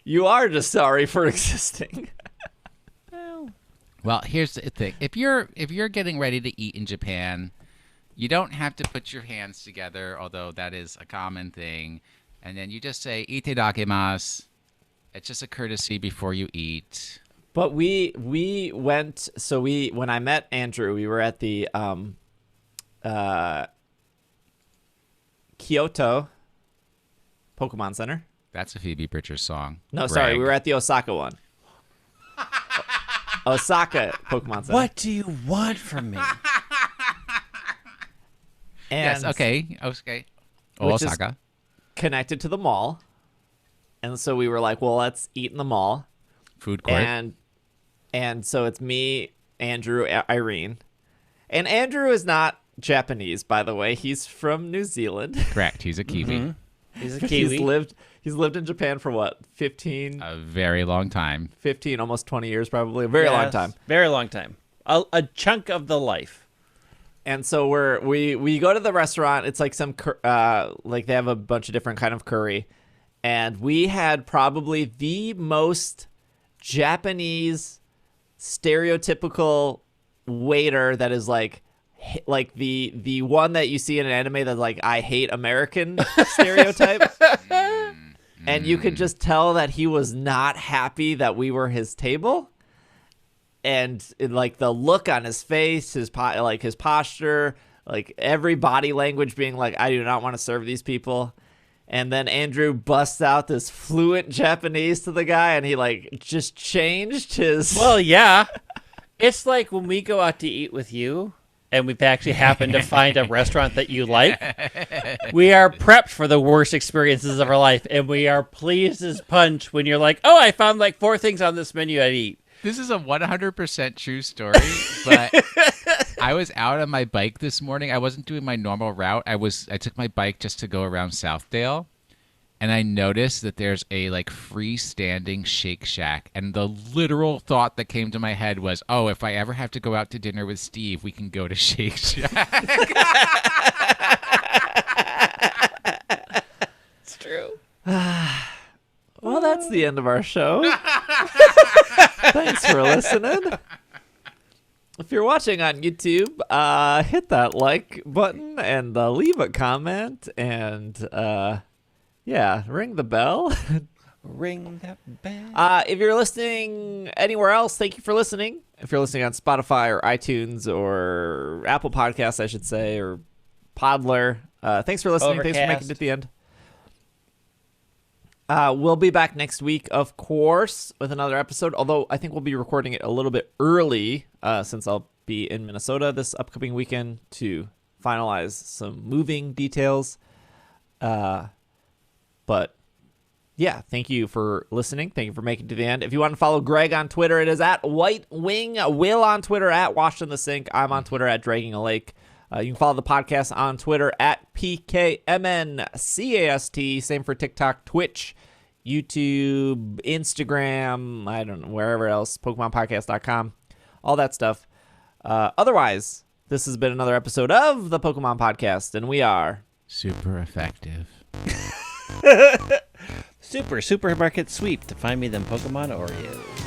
You are just sorry for existing. Well, here's the thing. If you're getting ready to eat in Japan, you don't have to put your hands together, although that is a common thing. And then you just say itadakimasu. It's just a courtesy before you eat. But we went. So when I met Andrew, we were at the Kyoto Pokemon Center. That's a Phoebe Bridgers song. No, sorry, we were at the Osaka one. Osaka Pokemon Center. What do you want from me? And yes. Okay. which Osaka. is connected to the mall. And so we were like, well, let's eat in the mall. Food court. And so it's me, Andrew, Irene. And Andrew is not Japanese, by the way. He's from New Zealand. Correct. He's a Kiwi. He's a Kiwi. He's lived in Japan for what? 15? A very long time. 15, almost 20 years probably. A very long time. Very long time. A chunk of the life. And so we go to the restaurant. It's like some like they have a bunch of different kind of curry. And we had probably the most Japanese stereotypical waiter that is like the one that you see in an anime that's like, I hate American stereotype. And you could just tell that he was not happy that we were his table. And like the look on his face, his posture, like every body language being like, I do not want to serve these people. And then Andrew busts out this fluent Japanese to the guy, and he like just changed his. Well, yeah. It's like when we go out to eat with you, and we've actually happened to find a restaurant that you like. We are prepped for the worst experiences of our life, and we are pleased as punch when you're like, oh, I found like 4 things on this menu I'd eat. This is a 100% true story, but I was out on my bike this morning. I wasn't doing my normal route. I took my bike just to go around Southdale, and I noticed that there's a like freestanding Shake Shack, and the literal thought that came to my head was, oh, if I ever have to go out to dinner with Steve, we can go to Shake Shack. It's true. Well, that's the end of our show. Thanks for listening. If you're watching on YouTube, hit that like button and leave a comment and ring the bell. Ring that bell. If you're listening anywhere else, thank you for listening. If you're listening on Spotify or iTunes or Apple Podcasts, I should say, or Podler, thanks for listening. Overcast. Thanks for making it to the end. We'll be back next week, of course, with another episode, although I think we'll be recording it a little bit early since I'll be in Minnesota this upcoming weekend to finalize some moving details. But yeah, thank you for listening. Thank you for making it to the end. If you want to follow Greg on Twitter, it is at White Wing. Will on Twitter at Washed in the Sink. I'm on Twitter at Dragging a Lake. You can follow the podcast on Twitter at PKMNcast. Same for TikTok, Twitch, YouTube, Instagram, I don't know, wherever else, PokemonPodcast.com, all that stuff. Otherwise, this has been another episode of the Pokemon Podcast, and we are... Super effective. Supermarket sweep to find me them Pokemon Oreos.